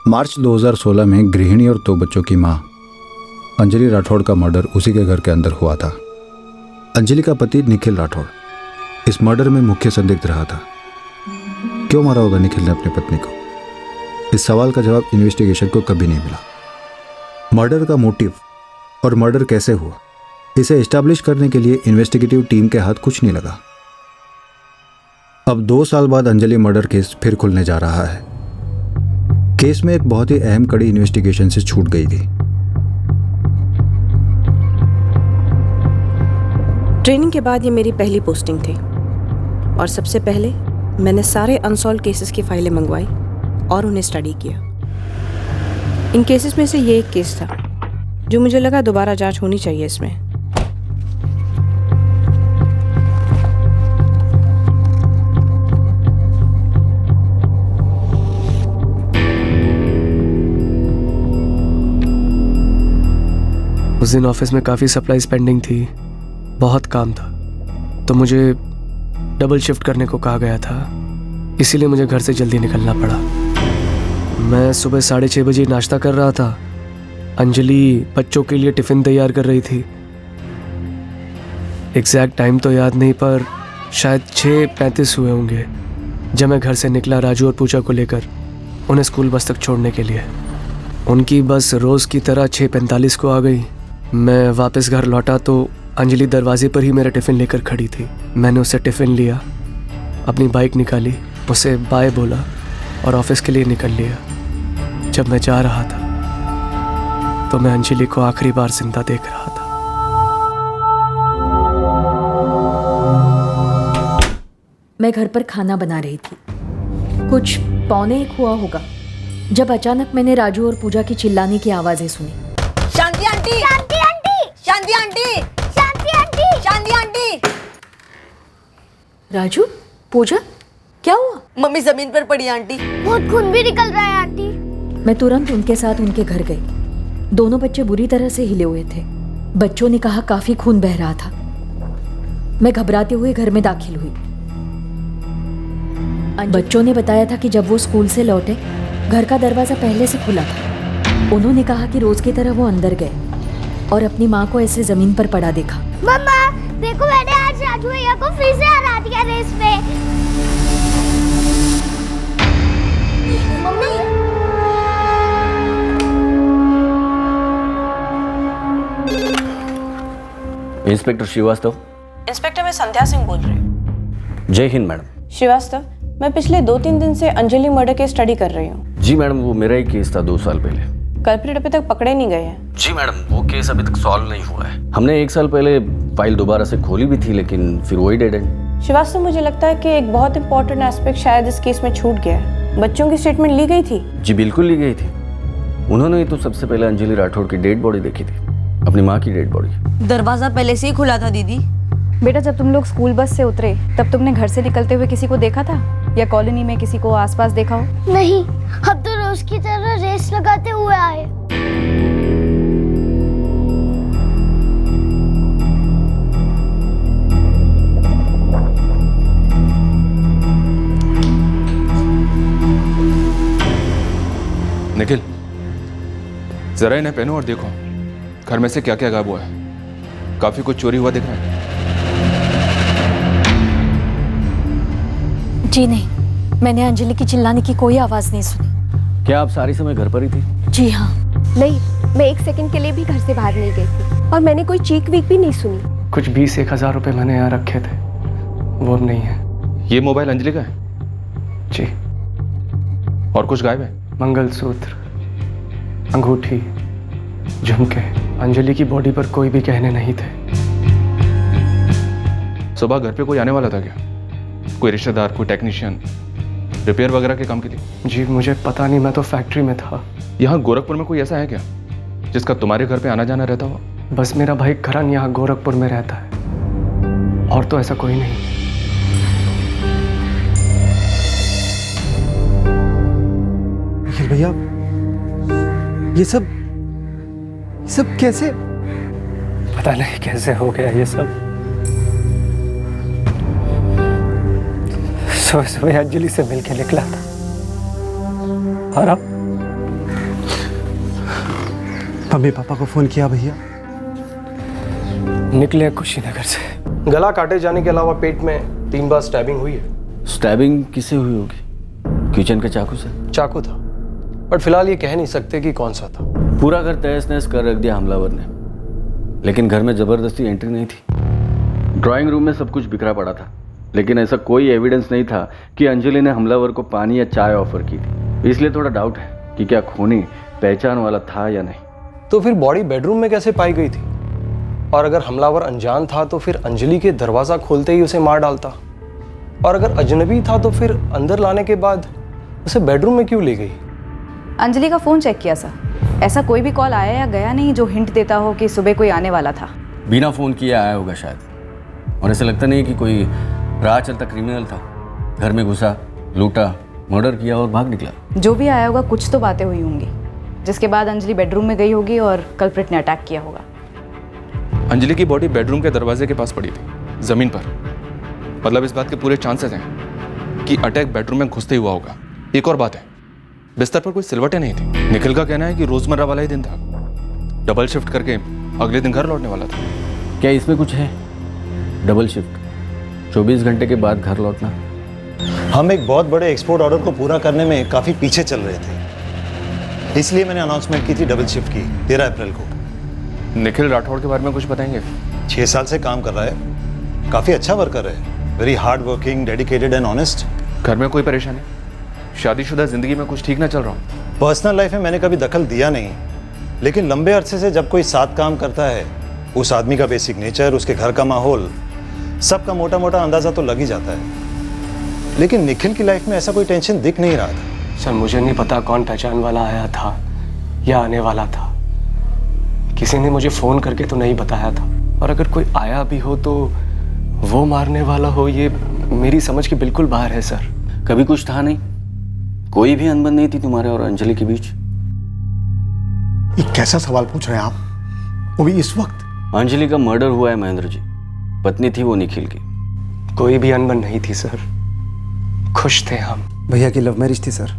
मार्च 2016 में गृहिणी और 2 बच्चों की मां अंजलि राठौड़ का मर्डर उसी के घर के अंदर हुआ था। अंजलि का पति निखिल राठौड़ इस मर्डर में मुख्य संदिग्ध रहा था। क्यों मारा होगा निखिल ने अपनी पत्नी को? इस सवाल का जवाब इन्वेस्टिगेशन को कभी नहीं मिला। मर्डर का मोटिव और मर्डर कैसे हुआ, इसे एस्टैब्लिश करने के लिए इन्वेस्टिगेटिव टीम के हाथ कुछ नहीं लगा। अब 2 साल बाद अंजलि मर्डर केस फिर खुलने जा रहा है। केस में एक बहुत ही अहम कड़ी इन्वेस्टिगेशन से छूट गई थी। ट्रेनिंग के बाद ये मेरी पहली पोस्टिंग थी और सबसे पहले मैंने सारे अनसॉल्व केसेस की फाइलें मंगवाई और उन्हें स्टडी किया। इन केसेस में से ये एक केस था जो मुझे लगा दोबारा जांच होनी चाहिए इसमें। उस दिन ऑफिस में काफ़ी सप्लाईज पेंडिंग थी, बहुत काम था, तो मुझे डबल शिफ्ट करने को कहा गया था, इसीलिए मुझे घर से जल्दी निकलना पड़ा। मैं सुबह 6:30 बजे नाश्ता कर रहा था। अंजलि बच्चों के लिए टिफ़िन तैयार कर रही थी। एग्जैक्ट टाइम तो याद नहीं, पर शायद 6:35 हुए होंगे जब मैं घर से निकला राजू और पूजा को लेकर उन्हें स्कूल बस तक छोड़ने के लिए। उनकी बस रोज़ की तरह 6:45 को आ गई। मैं वापस घर लौटा तो अंजलि दरवाजे पर ही मेरा टिफ़िन लेकर खड़ी थी। मैंने उससे टिफ़िन लिया, अपनी बाइक निकाली, उसे बाय बोला और ऑफिस के लिए निकल लिया। जब मैं जा रहा था तो मैं अंजलि को आखिरी बार जिंदा देख रहा था। मैं घर पर खाना बना रही थी, कुछ 12:45 हुआ होगा जब अचानक मैंने राजू और पूजा की चिल्लाने की आवाजें सुनी। शांति आंटी, शांति आंटी, शांति आंटी, शांति आंटी, शांति आंटी। राजू, पूजा, क्या हुआ? मम्मी जमीन पर पड़ी आंटी। बहुत खून भी निकल रहा है आंटी। मैं तुरंत उनके साथ उनके घर गई। दोनों बच्चे बुरी तरह से हिले हुए थे। बच्चों ने कहा काफी खून बह रहा था। मैं घबराते हुए घर में दाखिल हुई। बच्चों ने बताया था कि जब वो स्कूल से लौटे घर का दरवाजा पहले से खुला था। उन्होंने कहा कि रोज की तरह वो अंदर गए और अपनी माँ को ऐसे जमीन पर पड़ा देखा। मम्मा, देखो मैंने आज राजू भैया को फिर से हरा दिया रेस में। Mummy, inspector Srivastava. इंस्पेक्टर, मैं संध्या सिंह बोल रही हूँ। जय हिंद मैडम। श्रीवास्तव, मैं पिछले 2-3 दिन से अंजलि मर्डर की स्टडी कर रही हूँ। जी मैडम, वो मेरा ही केस था 2 साल पहले। कल्प्रिट अभी तक पकड़े नहीं गए हैं। जी मैडम, वो केस अभी तक सॉल्व नहीं हुआ है। हमने 1 साल पहले फाइल दोबारा से खोली भी थी, लेकिन फिर वही डेड एंड। श्रीवास्तव, मुझे लगता है कि एक बहुत इंपॉर्टेंट एस्पेक्ट शायद इस केस में छूट गया है। बच्चों की स्टेटमेंट ली गई थी? जी बिल्कुल ली गई थी। उन्होंने ही तो सबसे पहले अंजलि राठौड़ की डेड बॉडी देखी थी, अपनी माँ की डेड बॉडी। दरवाजा पहले से ही खुला था दीदी। बेटा, जब तुम लोग स्कूल बस से उतरे तब तुमने घर से निकलते हुए किसी को देखा था या कॉलोनी में किसी को आसपास देखा हो? नहीं, हम तो रोज की तरह रेस लगाते हुए आए। निखिल, जरा इन्हें पहनो और देखो घर में से क्या क्या गायब हुआ है। काफी कुछ चोरी हुआ दिख रहा है। जी नहीं, मैंने अंजलि की चिल्लाने की कोई आवाज नहीं सुनी। क्या आप सारी समय घर पर ही थी? जी हाँ। नहीं, मैं 1 सेकंड के लिए भी घर से बाहर नहीं गई थी और मैंने कोई चीख वीख भी नहीं सुनी। कुछ 20-1 हज़ार रुपये मैंने यहाँ रखे थे, वो अब नहीं है। ये मोबाइल अंजलि का है? जी। और कुछ गायब है? मंगलसूत्र, अंगूठी, झुमके। अंजलि की बॉडी पर कोई भी गहने नहीं थे। सुबह घर पे कोई आने वाला था क्या? कोई रिश्तेदार, कोई टेक्नीशियन, रिपेयर वगैरह के काम के लिए? जी मुझे पता नहीं, मैं तो फैक्ट्री में था। यहाँ गोरखपुर में कोई ऐसा है क्या जिसका तुम्हारे घर पे आना जाना रहता हो? बस मेरा भाई करण यहाँ गोरखपुर में रहता है, और तो ऐसा कोई नहीं। निखिल भैया, ये सब कैसे? पता नहीं कैसे हो गया ये सब। सुबह सुबह अंजलि से मिलके निकला था और अब मम्मी पापा को फोन किया भैया? निकले कुशीनगर से। गला काटे जाने के अलावा पेट में 3 बार स्टैबिंग हुई है। स्टैबिंग किससे हुई होगी? किचन के चाकू से? चाकू था, बट फिलहाल ये कह नहीं सकते कि कौन सा था। पूरा घर तहस नहस कर रख दिया हमलावर ने, लेकिन घर में जबरदस्ती एंट्री नहीं थी। ड्राइंग रूम में सब कुछ बिखरा पड़ा था, लेकिन ऐसा कोई एविडेंस नहीं था कि अंजलि ने हमलावर को पानी या चाय ऑफर की थी। इसलिए थोड़ा डाउट है कि क्या खूनी पहचान वाला था या नहीं। तो फिर बॉडी बेडरूम में कैसे पाई गई थी? और अगर हमलावर अनजान था तो फिर अंजलि के दरवाजा खोलते ही उसे मार डालता, और अगर अजनबी था तो फिर अंदर लाने के बाद उसे बेडरूम में क्यों ले गई? अंजलि का फ़ोन चेक किया सर, ऐसा कोई भी कॉल आया या गया नहीं जो हिंट देता हो कि सुबह कोई आने वाला था। बिना फ़ोन किए आया होगा शायद, और ऐसा लगता नहीं कि कोई राह चलता क्रिमिनल था। घर में घुसा, लूटा, मर्डर किया और भाग निकला। जो भी आया होगा कुछ तो बातें हुई होंगी, जिसके बाद अंजलि बेडरूम में गई होगी और कल्प्रिट ने अटैक किया होगा। अंजलि की बॉडी बेडरूम के दरवाजे के पास पड़ी थी, जमीन पर। मतलब इस बात के पूरे चांसेस हैं कि अटैक बेडरूम में घुसते ही हुआ होगा। एक और बात है, बिस्तर पर कोई सिलवटें नहीं थी। निखिल का कहना है कि रोजमर्रा वाला ही दिन था, डबल शिफ्ट करके अगले दिन घर लौटने वाला था। क्या इसमें कुछ है? डबल शिफ्ट, 24 घंटे के बाद घर लौटना। हम एक बहुत बड़े एक्सपोर्ट ऑर्डर को पूरा करने में काफ़ी पीछे चल रहे थे, इसलिए मैंने अनाउंसमेंट की थी, डबल शिफ्ट की 13 अप्रैल को। निखिल राठौड़ के बारे में कुछ बताएंगे? 6 साल से काम कर रहा है, काफ़ी अच्छा वर्कर है, very hard working, dedicated and honest. घर में कोई परेशानी? शादीशुदा जिंदगी में कुछ ठीक ना चल रहा हूँ? पर्सनल लाइफ में मैंने कभी दखल दिया नहीं, लेकिन लंबे अरसे से जब कोई साथ काम करता है, उस आदमी का बेसिक नेचर, उसके घर का माहौल, सबका मोटा मोटा अंदाज़ा तो लग ही जाता है। लेकिन निखिल की लाइफ में ऐसा कोई टेंशन दिख नहीं रहा था। सर मुझे नहीं पता कौन पहचान वाला आया था या आने वाला था। किसी ने मुझे फ़ोन करके तो नहीं बताया था, और अगर कोई आया भी हो तो वो मारने वाला हो, ये मेरी समझ के बिल्कुल बाहर है सर। कभी कुछ था नहीं? कोई भी अनबन नहीं थी तुम्हारे और अंजलि के बीच? ये कैसा सवाल पूछ रहे हैं आप, वो भी इस वक्त? अंजलि का मर्डर हुआ है महेंद्र जी, पत्नी थी वो निखिल की। कोई भी अनबन नहीं थी सर, खुश थे हम। भैया की लव मैरिज थी सर।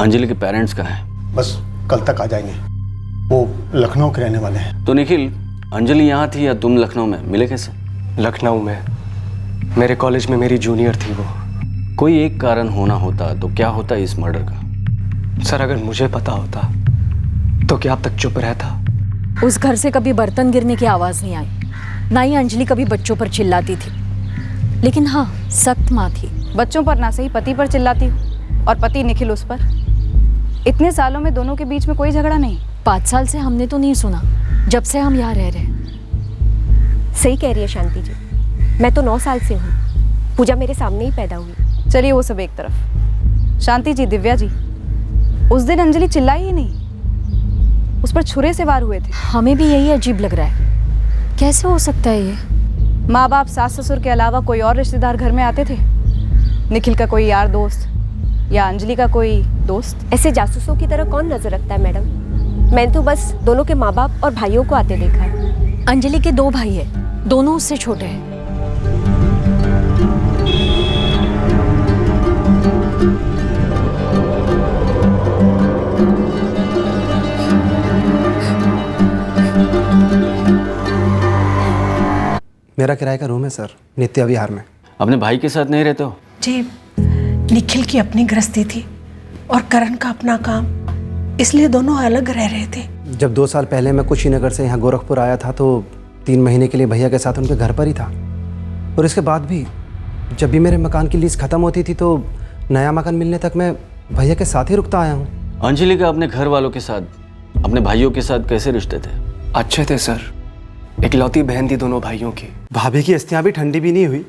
अंजलि के पेरेंट्स कहाँ हैं? बस कल तक आ जाएंगे, वो लखनऊ के रहने वाले हैं। तो निखिल, अंजलि यहाँ थी या तुम लखनऊ में? मिले कैसे? लखनऊ में, मेरे कॉलेज में मेरी जूनियर थी वो। कोई एक कारण होना होता तो क्या होता इस मर्डर का? सर अगर मुझे पता होता तो क्या अब तक चुप रहता? उस घर से कभी बर्तन गिरने की आवाज़ नहीं आई, ना ही अंजलि कभी बच्चों पर चिल्लाती थी। लेकिन हाँ, सख्त माँ थी। बच्चों पर ना सही पति पर चिल्लाती हूँ, और पति निखिल उस पर। इतने सालों में दोनों के बीच में कोई झगड़ा नहीं। 5 साल से हमने तो नहीं सुना, जब से हम यहाँ रह रहे हैं। सही कह रही है शांति जी, मैं तो 9 साल से हूँ, पूजा मेरे सामने ही पैदा हुई। चलिए वो सब एक तरफ। शांति जी, दिव्या जी, उस दिन अंजलि चिल्लाई ही नहीं, उस पर छुरे से वार हुए थे। हमें भी यही अजीब लग रहा है, कैसे हो सकता है ये? माँ बाप सास ससुर के अलावा कोई और रिश्तेदार घर में आते थे? निखिल का कोई यार दोस्त या अंजलि का कोई दोस्त? ऐसे जासूसों की तरह कौन नजर रखता है मैडम? मैंने तो बस दोनों के माँ बाप और भाइयों को आते देखा है। अंजलि के 2 भाई हैं, दोनों उससे छोटे हैं। मेरा किराए का रूम है सर, नित्या विहार में। अपने भाई के साथ नहीं रहते हो? जी, निखिल की अपनी गृहस्थी थी और करण का अपना काम, इसलिए दोनों अलग रह रहे थे। जब 2 साल पहले मैं कुशीनगर से यहाँ गोरखपुर आया था तो 3 महीने के लिए भैया के साथ उनके घर पर ही था। और इसके बाद भी जब भी मेरे मकान की लीज ख़त्म होती थी तो नया मकान मिलने तक मैं भैया के साथ ही रुकता आया हूँ। अंजलि का अपने घर वालों के साथ, अपने भाइयों के साथ कैसे रिश्ते थे? अच्छे थे सर, इकलौती बहन थी दोनों भाइयों की। भाभी की अस्थियाँ भी ठंडी भी नहीं हुई।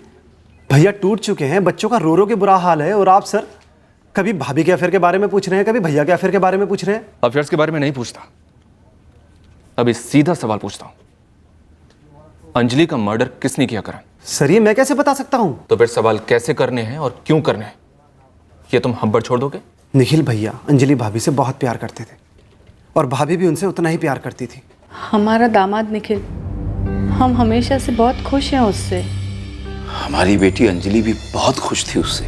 भैया टूट चुके हैं, बच्चों का रो रो के बुरा हाल है, और आप सर कभी भाभी के अफेयर के बारे में पूछ रहे हैं, कभी भैया के अफेयर के बारे में पूछ रहे हैं। अफेयर्स के बारे में नहीं पूछता, अभी सीधा सवाल पूछता हूं, अंजलि का मर्डर किसने किया करण? सर ये मैं कैसे बता सकता हूं? तो फिर सवाल कैसे करने हैं और क्यों करने हैं, ये तुम हम पर छोड़ दोगे? निखिल भैया अंजलि भाभी से बहुत प्यार करते थे, और भाभी भी उनसे उतना ही प्यार करती थी। हमारा दामाद निखिल, हम हमेशा से बहुत खुश हैं उससे। हमारी बेटी अंजलि भी बहुत खुश थी उससे।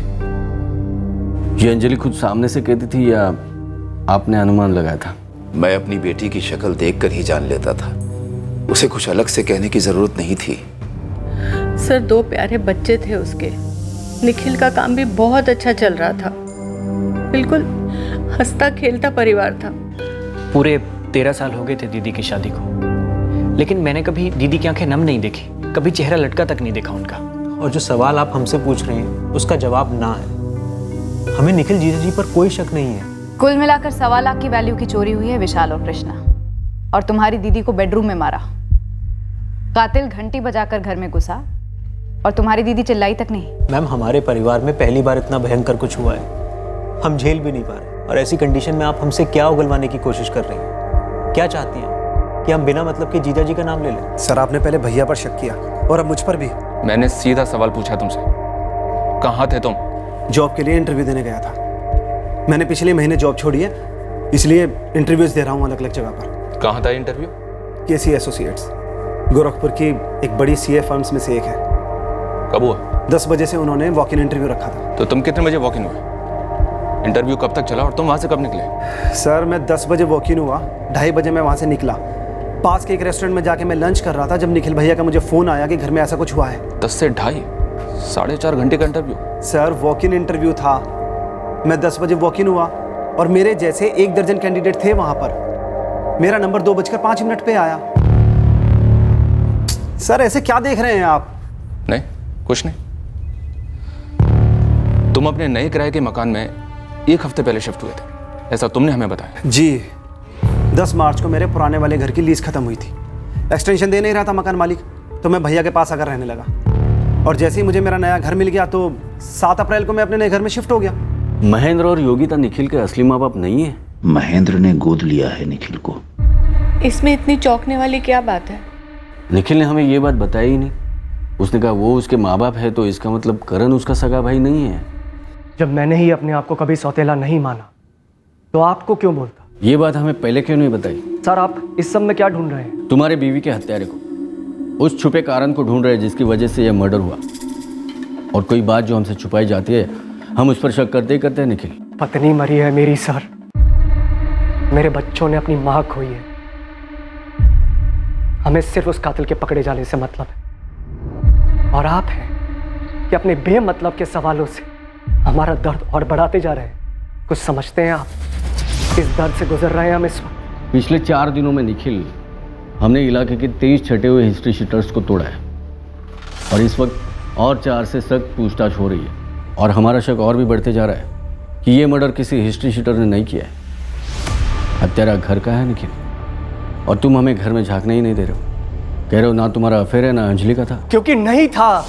ये अंजलि खुद सामने से कहती थी या आपने अनुमान लगाया था? मैं अपनी बेटी की शक्ल देखकर ही जान लेता था। उसे कुछ अलग से कहने की जरूरत नहीं थी। सर 2 प्यारे बच्चे थे उसके। निखिल का काम भी बहुत अच्छा चल रहा था। बिल्कुल हंसता खेलता परिवार था। पूरे 13 साल हो गए थे दीदी की शादी को, लेकिन मैंने कभी दीदी की आंखें नम नहीं देखी, कभी चेहरा लटका तक नहीं देखा उनका। और जो सवाल आप हमसे पूछ रहे हैं उसका जवाब ना है। हमें निखिल जीजा जी पर कोई शक नहीं है। कुल मिलाकर 1.25 लाख की वैल्यू की चोरी हुई है विशाल और कृष्णा, और तुम्हारी दीदी को बेडरूम में मारा। कातिल घंटी बजाकर घर में घुसा और तुम्हारी दीदी चिल्लाई तक नहीं। मैम, हमारे परिवार में पहली बार इतना भयंकर कुछ हुआ है, हम झेल भी नहीं पा रहे। और ऐसी कंडीशन में आप हमसे क्या उगलवाने की कोशिश कर रही हैं? क्या चाहती हैं कि हम बिना मतलब के जीजा जी का नाम ले लें? सर, आपने पहले भैया पर शक किया और अब मुझ पर भी। मैंने सीधा सवाल पूछा तुमसे, कहाँ थे तुम? जॉब के लिए इंटरव्यू देने गया था। मैंने पिछले महीने जॉब छोड़ी है, इसलिए इंटरव्यूज दे रहा हूँ अलग अलग जगह पर। कहाँ था इंटरव्यू? केसी एसोसिएट्स, गोरखपुर की एक बड़ी सीए फर्म्स में से एक है। कब हुआ? 10 बजे से उन्होंने वॉक इन इंटरव्यू रखा था। तो तुम कितने बजे वॉक इन हुए? इंटरव्यू कब तक चला और तुम वहाँ से कब निकले? सर, मैं 10 बजे वॉक इन हुआ, 2:30 बजे मैं वहाँ से निकला। पास के एक रेस्टोरेंट में जाके मैं लंच कर रहा था जब निखिल भैया का मुझे फ़ोन आया कि घर में ऐसा कुछ हुआ है। 10 से 2:30, 4.5 घंटे का interview? Sir, walk in interview था। मैं 10 बजे वॉक इन हुआ और मेरे जैसे 1 दर्जन कैंडिडेट थे वहाँ पर। मेरा नंबर 2:05 पे आया। सर, ऐसे क्या देख रहे हैं आप? नहीं, कुछ नहीं। तुम अपने नए किराए के मकान में 1 हफ्ते पहले शिफ्ट हुए थे, ऐसा तुमने हमें बताया। जी, 10 मार्च को मेरे पुराने वाले घर की लीज खत्म हुई थी। एक्सटेंशन दे नहीं रहा था मकान मालिक, तो मैं भैया के पास आकर रहने लगा। और जैसे ही मुझे मेरा नया घर मिल गया तो 7 अप्रैल को मैं अपने नए घर में शिफ्ट हो गया। महेंद्र और योगिता निखिल के असली माँ बाप नहीं है? महेंद्र ने गोद लिया है निखिल को। इसमें इतनी चौंकने वाली क्या बात है? निखिल ने हमें ये बात बताई ही नहीं। उसने कहा वो उसके माँ बाप है, तो इसका मतलब करण उसका सगा भाई नहीं है। जब मैंने ही अपने आप को कभी सौतेला नहीं माना तो आपको क्यों बोलता? ये बात हमें पहले क्यों नहीं बताई? सर, आप इस सब में क्या ढूंढ रहे हैं? तुम्हारे बीवी के हत्यारे को, उस छुपे कारण को ढूंढ रहे हैं जिसकी वजह से यह मर्डर हुआ। और कोई बात जो हमसे छुपाई जाती है हम उस पर शक करते ही करते हैं। निखिल, पत्नी मरी है मेरी सर, मेरे बच्चों ने अपनी माँ खोई है। हमें सिर्फ उस कातिल के पकड़े जाने से मतलब है, और आप हैं कि अपने बेमतलब के सवालों से हमारा दर्द और बढ़ाते जा रहे हैं। कुछ समझते हैं आप? इस दर्द से गुजर रहे हैं हम इस वक्त। पिछले 4 दिनों में निखिल, हमने इलाके के 23 छटे हुए हिस्ट्री शीटर्स को तोड़ा है, और इस वक्त और 4 से सख्त पूछताछ हो रही है। और हमारा शक और भी बढ़ते जा रहा है कि ये मर्डर किसी हिस्ट्री शीटर ने नहीं किया है। हत्यारा घर का है निखिल, और तुम हमें घर में झांकने ही नहीं दे रहे हो। कह रहे हो ना तुम्हारा अफेयर है ना अंजलि का था। क्योंकि नहीं था।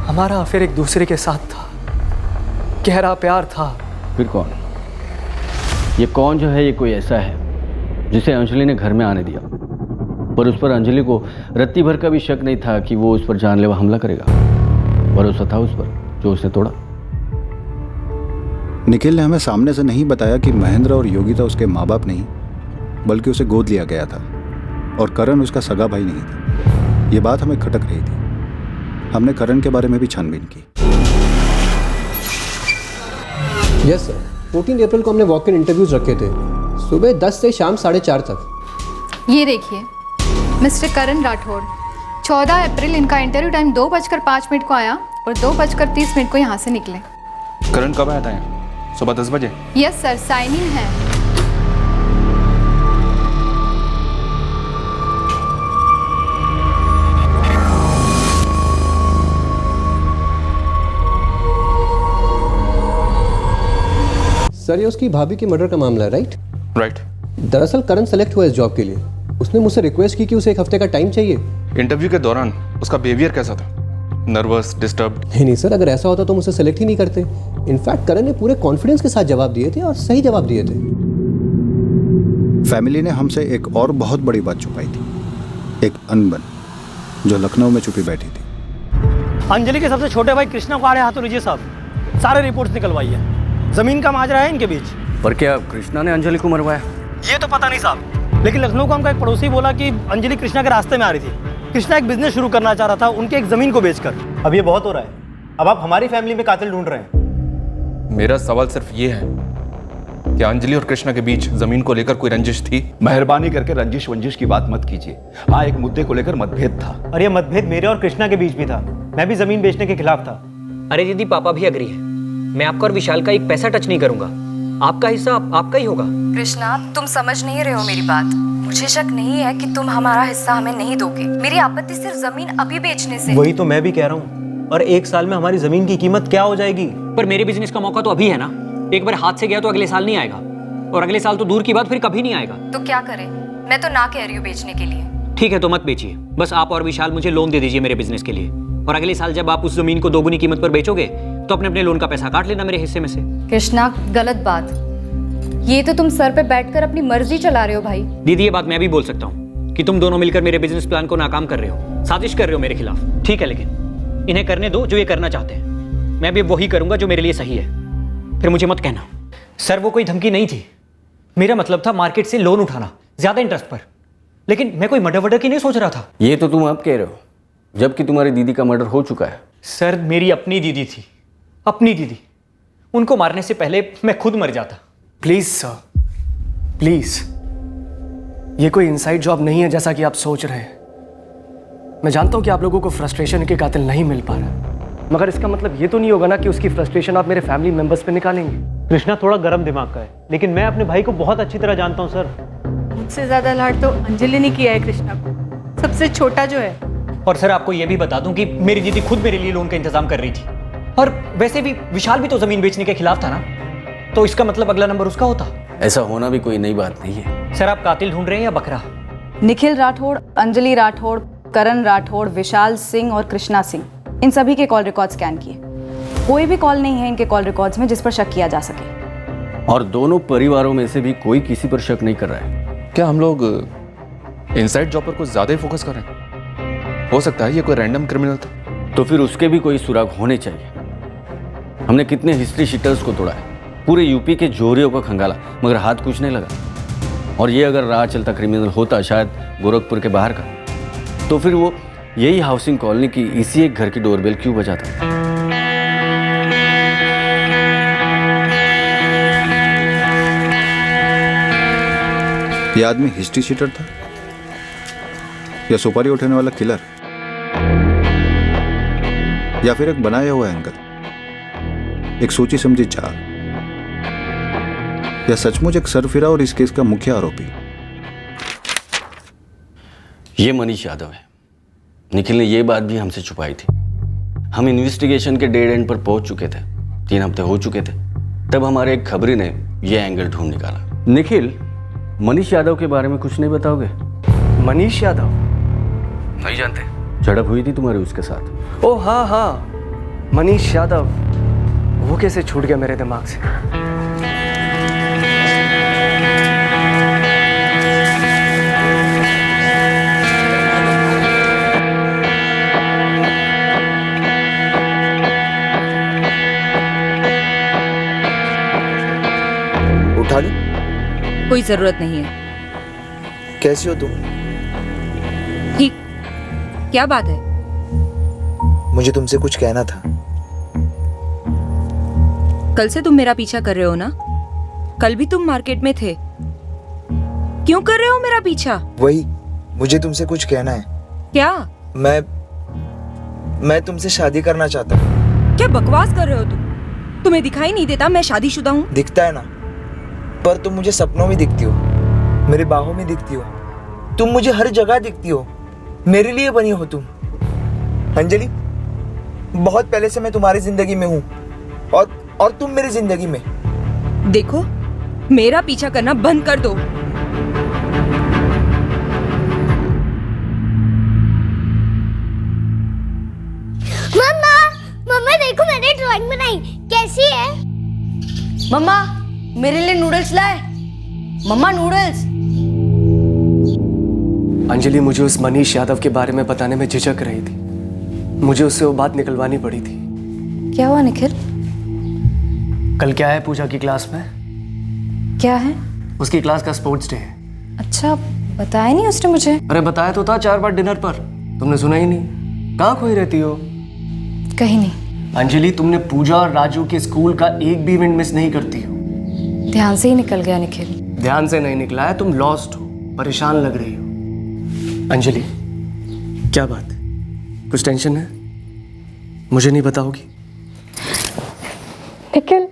हमारा अफेयर एक दूसरे के साथ था, गहरा प्यार था। फिर कौन? ये कौन जो है, ये कोई ऐसा है जिसे अंजलि ने घर में आने दिया, पर उस पर अंजलि को रत्ती भर का भी शक नहीं था कि वो उस पर जानलेवा हमला करेगा। भरोसा था उस पर जो उसने तोड़ा। निखिल ने हमें सामने से नहीं बताया कि महेंद्र और योगिता उसके माँ बाप नहीं, बल्कि उसे गोद लिया गया था, और करण उसका सगा भाई नहीं था। ये बात हमें खटक रही थी। हमने करण के बारे में भी छानबीन की। यस सर, 14 अप्रैल को हमने वॉक इन इंटरव्यूज रखे थे, सुबह 10 से शाम 4:30 तक। ये देखिए, मिस्टर करण राठौड़, 14 अप्रैल इनका इंटरव्यू टाइम 2:05 को आया और 2:30 को यहाँ से निकले। करण कब आया था यहाँ? सुबह 10 बजे? यस सर, साइन इन है। सर, ये उसकी भाभी के मर्डर का मामला है, राइट? राइट। दरअसल करण सेलेक्ट हुआ इस जॉब के लिए। उसने मुझसे रिक्वेस्ट की कि उसे 1 हफ्ते का टाइम चाहिए। इंटरव्यू के दौरान उसका बिहेवियर कैसा था? Nervous, disturbed? नहीं सर, अगर ऐसा होता तो मुझसे सेलेक्ट ही नहीं करते। इनफैक्ट करण ने पूरे कॉन्फिडेंस के साथ जवाब दिए थे और सही जवाब दिए थे। फैमिली ने हमसे एक और बहुत बड़ी बात छुपाई थी, एक अनबन जो लखनऊ में छुपी बैठी थी। अंजलि के सबसे छोटे भाई कृष्णा को आड़े हाथों लीजिए साहब, सारे रिपोर्ट्स निकलवाई है। जमीन का माजरा है इनके बीच। पर क्या कृष्णा ने अंजलि को मरवाया? ये तो पता नहीं साहब, लेकिन लखनऊ का हमका एक पड़ोसी बोला कि अंजलि कृष्णा के रास्ते में आ रही थी। कृष्णा एक बिजनेस शुरू करना चाह रहा था उनके एक जमीन को बेचकर। अब ये बहुत हो रहा है। अब आप हमारी फैमिली में कातिल ढूंढ रहे हैं। मेरा सवाल सिर्फ ये है क्या अंजलि और कृष्णा के बीच जमीन को लेकर कोई रंजिश थी? मेहरबानी करके रंजिश वंजिश की बात मत कीजिए। हाँ, एक मुद्दे को लेकर मतभेद था। और ये मतभेद मेरे और कृष्णा के बीच भी था। मैं भी जमीन बेचने के खिलाफ था। अरे दीदी, पापा भी अग्री है। मैं आपका और विशाल का एक पैसा टच नहीं करूंगा। आपका हिस्सा आपका ही होगा। कृष्णा, तुम समझ नहीं रहे हो मेरी बात। मुझे शक नहीं है कि तुम हमारा हिस्सा हमें नहीं दोगे। मेरी आपत्ति सिर्फ जमीन अभी बेचने से। वही तो मैं भी कह रहा हूँ। और 1 साल में हमारी जमीन की कीमत क्या हो जाएगी? पर मेरे बिजनेस का मौका तो अभी है ना। एक बार हाथ से गया तो अगले साल नहीं आएगा, और अगले साल तो दूर की बात फिर कभी नहीं आएगा। तो क्या करें? मैं तो ना कह रही हूँ बेचने के लिए। ठीक है, तो मत बेचिए। बस आप और विशाल मुझे लोन दे दीजिए मेरे बिजनेस के लिए, और अगले साल जब आप उस जमीन को 2 गुनी कीमत पर बेचोगे तो अपने अपने लोन का पैसा काट लेना मेरे हिस्से में से। कृष्णा, गलत बात। ये तो तुम सर पे बैठकर अपनी मर्जी चला रहे हो भाई। दीदी, ये बात मैं भी बोल सकता हूँ कि तुम दोनों मिलकर मेरे बिजनेस प्लान को नाकाम कर रहे हो, साजिश कर रहे हो मेरे खिलाफ। ठीक है, लेकिन इन्हें करने दो जो ये करना चाहते हैं। मैं भी वही करूंगा जो मेरे लिए सही है। फिर मुझे मत कहना। सर, वो कोई धमकी नहीं थी। मेरा मतलब था मार्केट से लोन उठाना ज्यादा इंटरेस्ट पर। लेकिन मैं कोई मर्डर वर्डर की नहीं सोच रहा था। ये तो तुम अब कह रहे हो, जबकि तुम्हारी दीदी का मर्डर हो चुका है। सर, मेरी अपनी दीदी थी, अपनी दीदी। उनको मारने से पहले मैं खुद मर जाता। Please sir, please. ये कोई इनसाइड जॉब नहीं है जैसा कि आप सोच रहे हैं। मैं जानता हूं कि आप लोगों को फ्रस्ट्रेशन के कातिल नहीं मिल पा रहा, मगर इसका मतलब ये तो नहीं होगा ना कि उसकी फ्रस्ट्रेशन आप मेरे फैमिली मेंबर्स पे निकालेंगे। कृष्णा थोड़ा गर्म दिमाग का है, लेकिन मैं अपने भाई को बहुत अच्छी तरह जानता हूँ सर। मुझसे ज्यादा लाड तो अंजलि ने किया है कृष्णा को, सबसे छोटा जो है। और सर, आपको यह भी बता दूं कि मेरी दीदी खुद मेरे लिए लोन का इंतजाम कर रही थी। और वैसे भी विशाल भी तो जमीन बेचने के खिलाफ था ना, तो इसका मतलब अगला नंबर उसका होता। ऐसा होना भी कोई नई बात नहीं है। सर, आप कातिल ढूंढ रहे हैं या बकरा? निखिल राठौड़, अंजलि राठौड़, करण राठौड़, विशाल सिंह और कृष्णा सिंह, इन सभी के कॉल रिकॉर्ड स्कैन किए। कोई भी कॉल नहीं है इनके कॉल रिकॉर्ड्स में जिस पर शक किया जा सके। और दोनों परिवारों में से भी कोई किसी पर शक नहीं कर रहा है। क्या हम लोग इनसाइड जॉब पर कुछ ज्यादा ही फोकस कर रहे हैं? हो सकता है ये कोई रैंडम क्रिमिनल था। तो फिर उसके भी कोई सुराग होने चाहिए। हमने कितने हिस्ट्री शीटर्स को तोड़ा है, पूरे यूपी के जोरियों को खंगाला, मगर हाथ कुछ नहीं लगा। और ये अगर राह चलता क्रिमिनल होता शायद गोरखपुर के बाहर का, तो फिर वो यही हाउसिंग कॉलोनी की इसी एक घर की डोरबेल क्यों बजाता? ये आदमी हिस्ट्री शीटर था या सुपारी उठाने वाला किलर, या फिर एक बनाया हुआ एंगल, एक सोची समझी चाल, या सचमुच एक सरफिरा और इस केस का मुख्य आरोपी? ये मनीष यादव है। निखिल ने ये बात भी हमसे छुपाई थी। हम इन्वेस्टिगेशन के डेड एंड पर पहुंच चुके थे, 3 हफ्ते हो चुके थे। तब हमारे एक खबरी ने ये एंगल ढूंढ निकाला। निखिल, मनीष यादव के बारे में कुछ नहीं बताओगे? मनीष यादव? नहीं जानते? झड़प हुई थी तुम्हारी उसके साथ? ओ हाँ हाँ, मनीष यादव। वो कैसे छूट गया मेरे दिमाग से। उठा लूं? कोई जरूरत नहीं है। कैसी हो तुम? ठीक। क्या बात है? मुझे तुमसे कुछ कहना था। कल से तुम मेरा पीछा कर रहे हो ना? कल भी तुम मार्केट में थे। क्यों कर रहे हो मेरा पीछा? वही, मुझे तुमसे कुछ कहना है। क्या? मैं तुमसे शादी करना चाहता हूँ। क्या बकवास कर रहे हो तुम? तुम्हें दिखाई नहीं देता मैं शादीशुदा हूँ? दिखता है ना, पर तुम मुझे सपनों में दिखती हो, मेरे बाहों में दिखती हो, तुम मुझे हर जगह दिखती हो। मेरे लिए बनी हो तुम। अंजलि, बहुत पहले से मैं तुम्हारी जिंदगी में हूँ और तुम मेरी जिंदगी में। देखो, मेरा पीछा करना बंद कर दो। मम्मा देखो मैंने ड्राइंग बनाई, कैसी है? मम्मा मेरे लिए नूडल्स लाए। मम्मा नूडल्स। अंजलि, मुझे उस मनीष यादव के बारे में बताने में झिझक रही थी। मुझे उससे वो बात निकलवानी पड़ी थी। क्या हुआ निखिल? कल क्या है पूजा की क्लास में? क्या है? उसकी क्लास का स्पोर्ट्स डे है। अच्छा, बताया नहीं उसने मुझे। अरे बताया तो था 4 बार डिनर पर, तुमने सुना ही नहीं। कहाँ खोई रहती हो? कहीं नहीं। अंजलि, तुमने पूजा और राजू के स्कूल का एक भी इवेंट मिस नहीं करती हो। ध्यान से ही निकल गया निखिल। ध्यान से नहीं निकला है, तुम लॉस्ट हो, परेशान लग रही हो। अंजलि, क्या बात, कुछ टेंशन है? मुझे नहीं बताओगी? निखिल,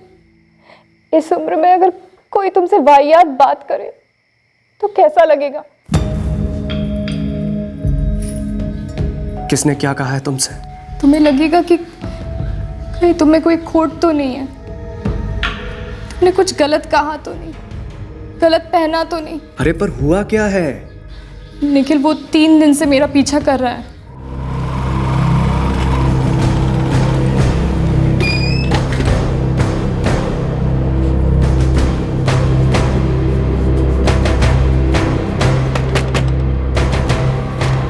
इस उम्र में अगर कोई तुमसे वाहियात बात करे तो कैसा लगेगा? किसने क्या कहा है तुमसे? तुम्हें लगेगा कि कहीं तुम्हें कोई खोट तो नहीं है, तुमने कुछ गलत कहा तो नहीं, गलत पहना तो नहीं। अरे पर हुआ क्या है? निखिल, वो 3 दिन से मेरा पीछा कर रहा है।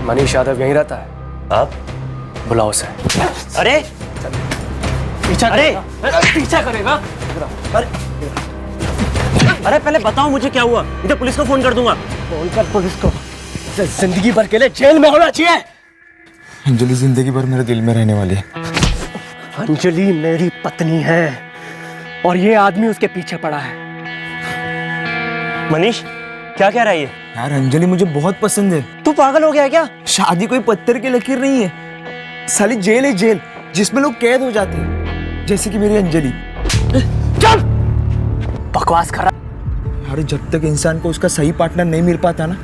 मनीष यादव यहीं रहता है? आप बुलाओ उसे। अरे पीछा, अरे पीछा करेगा? अरे पहले बताओ मुझे क्या हुआ, इधर पुलिस को फोन कर दूंगा। फोन कर पुलिस को, जिंदगी भर के लिए जेल में होना चाहिए। अंजलि जिंदगी भर मेरे दिल में रहने वाली है। अंजलि मेरी पत्नी है और ये आदमी उसके पीछे पड़ा है। मनीष क्या कह रहा है ये? यार अंजलि मुझे बहुत पसंद है। तू पागल हो गया है क्या? शादी कोई पत्थर की लकीर नहीं है, साली जेल है जेल, जिसमें लोग कैद हो जाते हैं, जैसे कि मेरी अंजलि। चल, बकवास कर रहा। यार जब तक इंसान को उसका सही पार्टनर नहीं मिल पाता ना,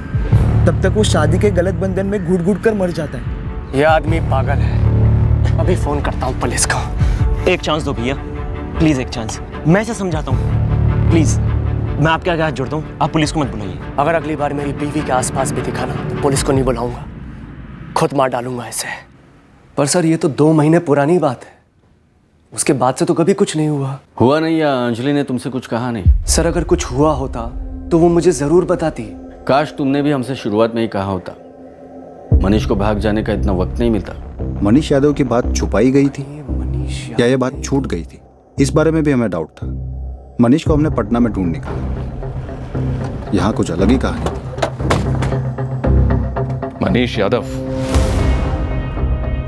तब तक वो शादी के गलत बंधन में घुट घुट कर मर जाता है। ये आदमी पागल है। अभी फोन करता हूँ पुलिस को। एक चांस दो भैया, प्लीज एक चांस, मैं इसे समझाता हूँ, प्लीज। मैं आपके आगे हाथ जोड़ता हूँ, आप पुलिस को मत बुलाइए। अगर अगली बार मेरी बीवी के आसपास भी दिखा ना तो पुलिस को नहीं बुलाऊंगा, खुद मार डालूंगा इसे। पर सर ये तो 2 महीने पुरानी बात है, उसके बाद से तो कभी कुछ नहीं हुआ। हुआ नहीं या अंजलि ने तुमसे कुछ कहा नहीं? सर अगर कुछ हुआ होता तो वो मुझे जरूर बताती। काश तुमने भी हमसे शुरुआत में ही कहा होता। मनीष को भाग जाने का इतना वक्त नहीं मिलता। मनीष यादव की बात छुपाई गई थी या ये बात छूट गई थी, इस बारे में भी हमें डाउट था। मनीष को हमने पटना में ढूंढ निकाला, यहाँ कुछ अलग ही कहानी थी। मनीष यादव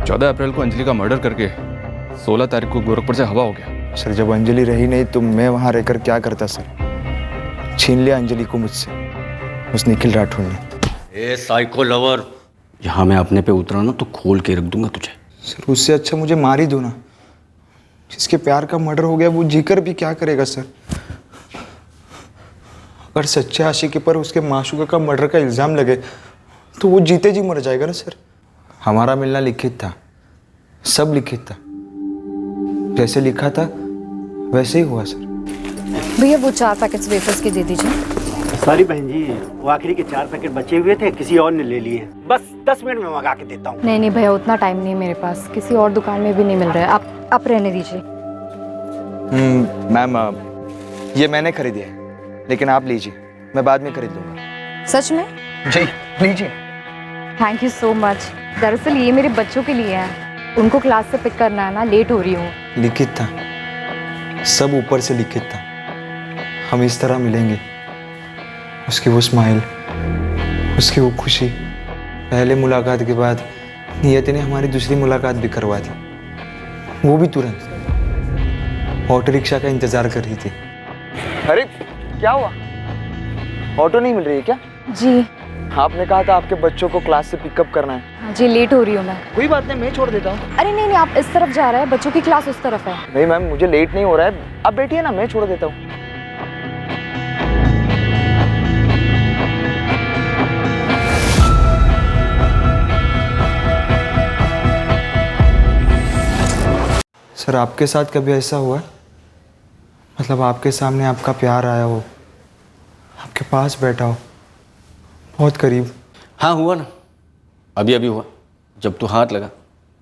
14 अप्रैल को अंजलि का मर्डर करके 16 तारीख को गोरखपुर से हवा हो गया। सर जब अंजलि रही नहीं तो मैं वहां रहकर क्या करता सर? छीन लिया अंजलि को मुझसे उस निखिल राठौड़ ने। ए साइको लवर, यहाँ मैं अपने पे उतरा ना तो खोल के रख दूंगा तुझे। सर उससे अच्छा मुझे मार ही दो ना। जिसके प्यार का मर्डर हो गया वो जीकर भी क्या करेगा सर? अगर सच्चे आशिकी पर उसके माशूका का मर्डर का इल्जाम लगे तो वो जीते जी मर जाएगा ना सर। हमारा मिलना लिखित था, सब लिखित था, जैसे लिखा था वैसे ही हुआ सर। भैया वो 4 पैकेट्स वेफर्स के दे दीजिए। सॉरी बहन जी, वो आखिरी के 4 पैकेट बचे हुए थे, किसी और ने ले लिए। बस 10 मिनट में मंगा के देता हूँ। नहीं भैया, उतना टाइम नहीं है मेरे पास, किसी और दुकान में भी नहीं मिल रहा है, आप रहने दीजिए। मैम ये मैंने खरीदी है, लेकिन आप लीजिए, मैं बाद में खरीद लूँगा। सच में? जी लीजिए। Thank you so much. दरअसल ये मेरे बच्चों के लिए है, उनको क्लास से पिक करना है ना, लेट हो रही हूँ। लिखित था, सब ऊपर से लिखित था, हम इस तरह मिलेंगे। उसकी वो स्माइल, उसकी वो खुशी, पहले मुलाकात के बाद नियति ने हमारी दूसरी मुलाकात भी करवा दी, वो भी तुरंत। ऑटो रिक्शा का इंतजार कर रही थी। अरे क्या हुआ, ऑटो नहीं मिल रही है क्या? जी आपने कहा था आपके बच्चों को क्लास से पिकअप करना है। हाँ जी, लेट हो रही हूँ मैं। कोई बात नहीं, मैं छोड़ देता हूँ। अरे नहीं, आप इस तरफ जा रहे हैं, बच्चों की क्लास उस तरफ है। नहीं मैम, मुझे लेट नहीं हो रहा है, आप बैठिए ना, मैं छोड़ देता हूँ। सर आपके साथ कभी ऐसा हुआ, मतलब आपके सामने आपका प्यार आया हो, आपके पास बैठा हो, बहुत करीब? हाँ हुआ ना, अभी हुआ, जब तू हाथ लगा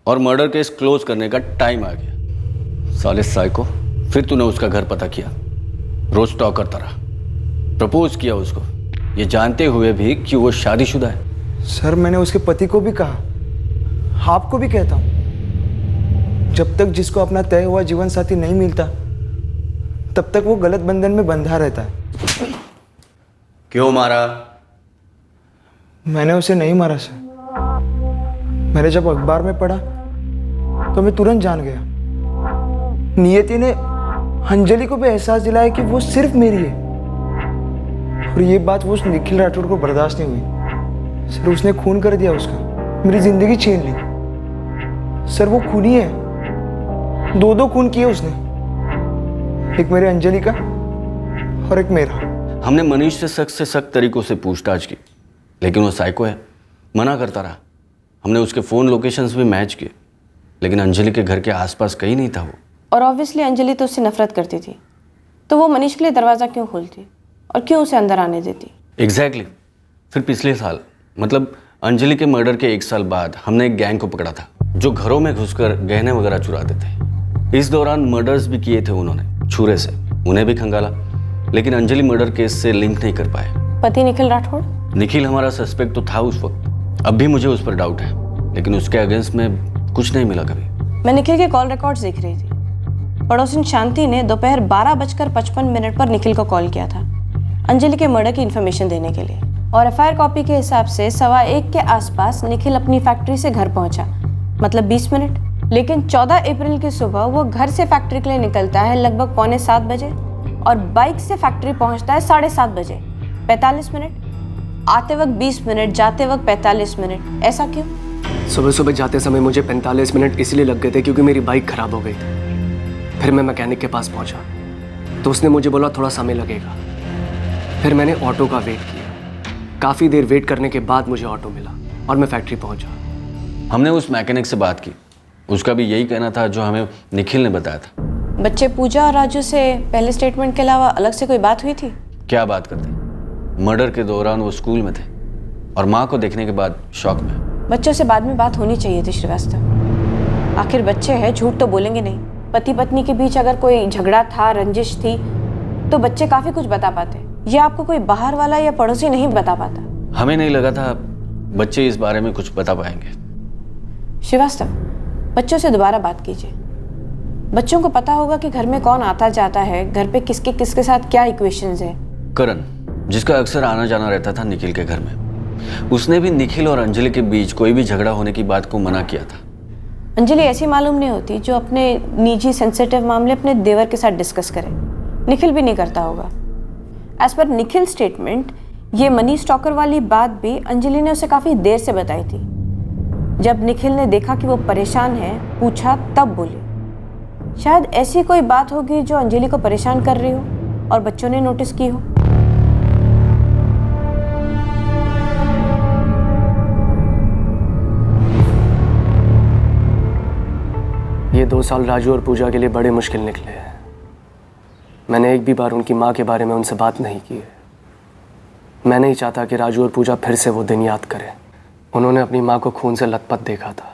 और मर्डर केस क्लोज करने का टाइम आ गया। साले साइको, फिर तूने उसका घर पता किया, रोज टॉक करता रहा, प्रपोज किया उसको, ये जानते हुए भी कि वो शादीशुदा है। सर मैंने उसके पति को भी कहा, आपको भी कहता हूँ, जब तक जिसको अपना तय हुआ जीवन साथी नहीं मिलता तब तक वो गलत बंधन में बंधा रहता है। क्यों मारा? मैंने उसे नहीं मारा सर, मैंने जब अखबार में पढ़ा तो मैं तुरंत जान गया, नियति ने अंजलि को भी एहसास दिलाया कि वो सिर्फ मेरी है। और ये बात वो उस निखिल राठौड़ को बर्दाश्त नहीं हुई। सर उसने खून कर दिया उसका, मेरी जिंदगी छीन ली। सर वो खूनी है, 2 खून किए उसने, एक मेरे अंजलि का और एक मेरा। हमने मनीष से सख्त तरीकों से पूछताछ की, लेकिन वो साइको है, मना करता रहा। हमने उसके फ़ोन लोकेशंस भी मैच किए, लेकिन अंजलि के घर के आसपास कहीं नहीं था वो। और ऑब्वियसली अंजलि तो उससे नफरत करती थी, तो वो मनीष के लिए दरवाज़ा क्यों खोलती और क्यों उसे अंदर आने देती? एग्जैक्टली। फिर पिछले साल, मतलब अंजलि के मर्डर के 1 साल बाद, हमने एक गैंग को पकड़ा था जो घरों में घुसकर गहने वगैरह चुराते थे। इस दौरान मर्डर्स भी किए थे उन्होंने, छुरे से। उन्हें भी खंगाला, लेकिन अंजलि मर्डर केस से लिंक नहीं कर पाए। पति निखिल राठौड़? निखिल हमारा सस्पेक्ट तो था उस वक्त, अब भी मुझे उस पर डाउट है, लेकिन उसके अगेंस्ट में कुछ नहीं मिला कभी। मैं निखिल के कॉल रिकॉर्ड्स देख रही थी। पड़ोसिन शांति ने दोपहर 12:55 पर निखिल को कॉल किया था अंजलि के मर्डर की इन्फॉर्मेशन देने के लिए, और एफआईआर कॉपी के हिसाब से 1:15 के आसपास निखिल अपनी फैक्ट्री से घर पहुंचा, मतलब 20 मिनट। लेकिन 14 अप्रैल की सुबह वो घर से फैक्ट्री के लिए निकलता है लगभग 6:45 बजे, और बाइक से फैक्ट्री पहुंचता है 7:30 बजे, 45 मिनट। आते वक्त 20 मिनट, जाते वक्त 45 मिनट। ऐसा क्यों? सुबह सुबह जाते समय मुझे 45 मिनट इसलिए लग गए थे क्योंकि मेरी बाइक खराब हो गई थी। फिर मैं मैकेनिक के पास पहुंचा तो उसने मुझे बोला थोड़ा समय लगेगा। फिर मैंने ऑटो का वेट किया। काफ़ी देर वेट करने के बाद मुझे ऑटो मिला और मैं फैक्ट्री पहुंचा। हमने उस मैकेनिक से बात की, उसका भी यही कहना था जो हमें निखिल ने बताया था। बच्चे पूजा और राजू से पहले स्टेटमेंट के अलावा अलग से कोई बात हुई थी? क्या बात करते, मर्डर के दौरान वो स्कूल में थे और माँ को देखने के बाद शॉक में। बच्चों से बाद में बात होनी चाहिए थी श्रीवास्तव, आखिर बच्चे हैं, झूठ तो बोलेंगे नहीं। पति पत्नी के बीच अगर कोई झगड़ा था, रंजिश थी, तो बच्चे काफ़ी कुछ बता पाते। ये आपको कोई बाहर वाला या पड़ोसी नहीं बता पाता। हमें नहीं लगा था बच्चे इस बारे में कुछ बता पाएंगे। श्रीवास्तव, बच्चों से दोबारा बात कीजिए। बच्चों को पता होगा कि घर में कौन आता जाता है, घर पे किसके साथ क्या इक्वेशंस है। करण, जिसका अक्सर आना जाना रहता था निखिल के घर में, उसने भी निखिल और अंजलि के बीच कोई भी झगड़ा होने की बात को मना किया था। अंजलि ऐसी मालूम नहीं होती जो अपने निजी सेंसिटिव मामले अपने देवर के साथ डिस्कस करे। निखिल भी नहीं करता होगा। एज पर निखिल स्टेटमेंट, ये मनी स्टॉकर वाली बात भी अंजलि ने उसे काफ़ी देर से बताई थी। जब निखिल ने देखा कि वो परेशान है, पूछा, तब बोली। शायद ऐसी कोई बात होगी जो अंजलि को परेशान कर रही हो और बच्चों ने नोटिस की हो। ये 2 साल राजू और पूजा के लिए बड़े मुश्किल निकले हैं। मैंने एक भी बार उनकी माँ के बारे में उनसे बात नहीं की है। मैं नहीं चाहता कि राजू और पूजा फिर से वो दिन याद करें। उन्होंने अपनी माँ को खून से लथपथ देखा था,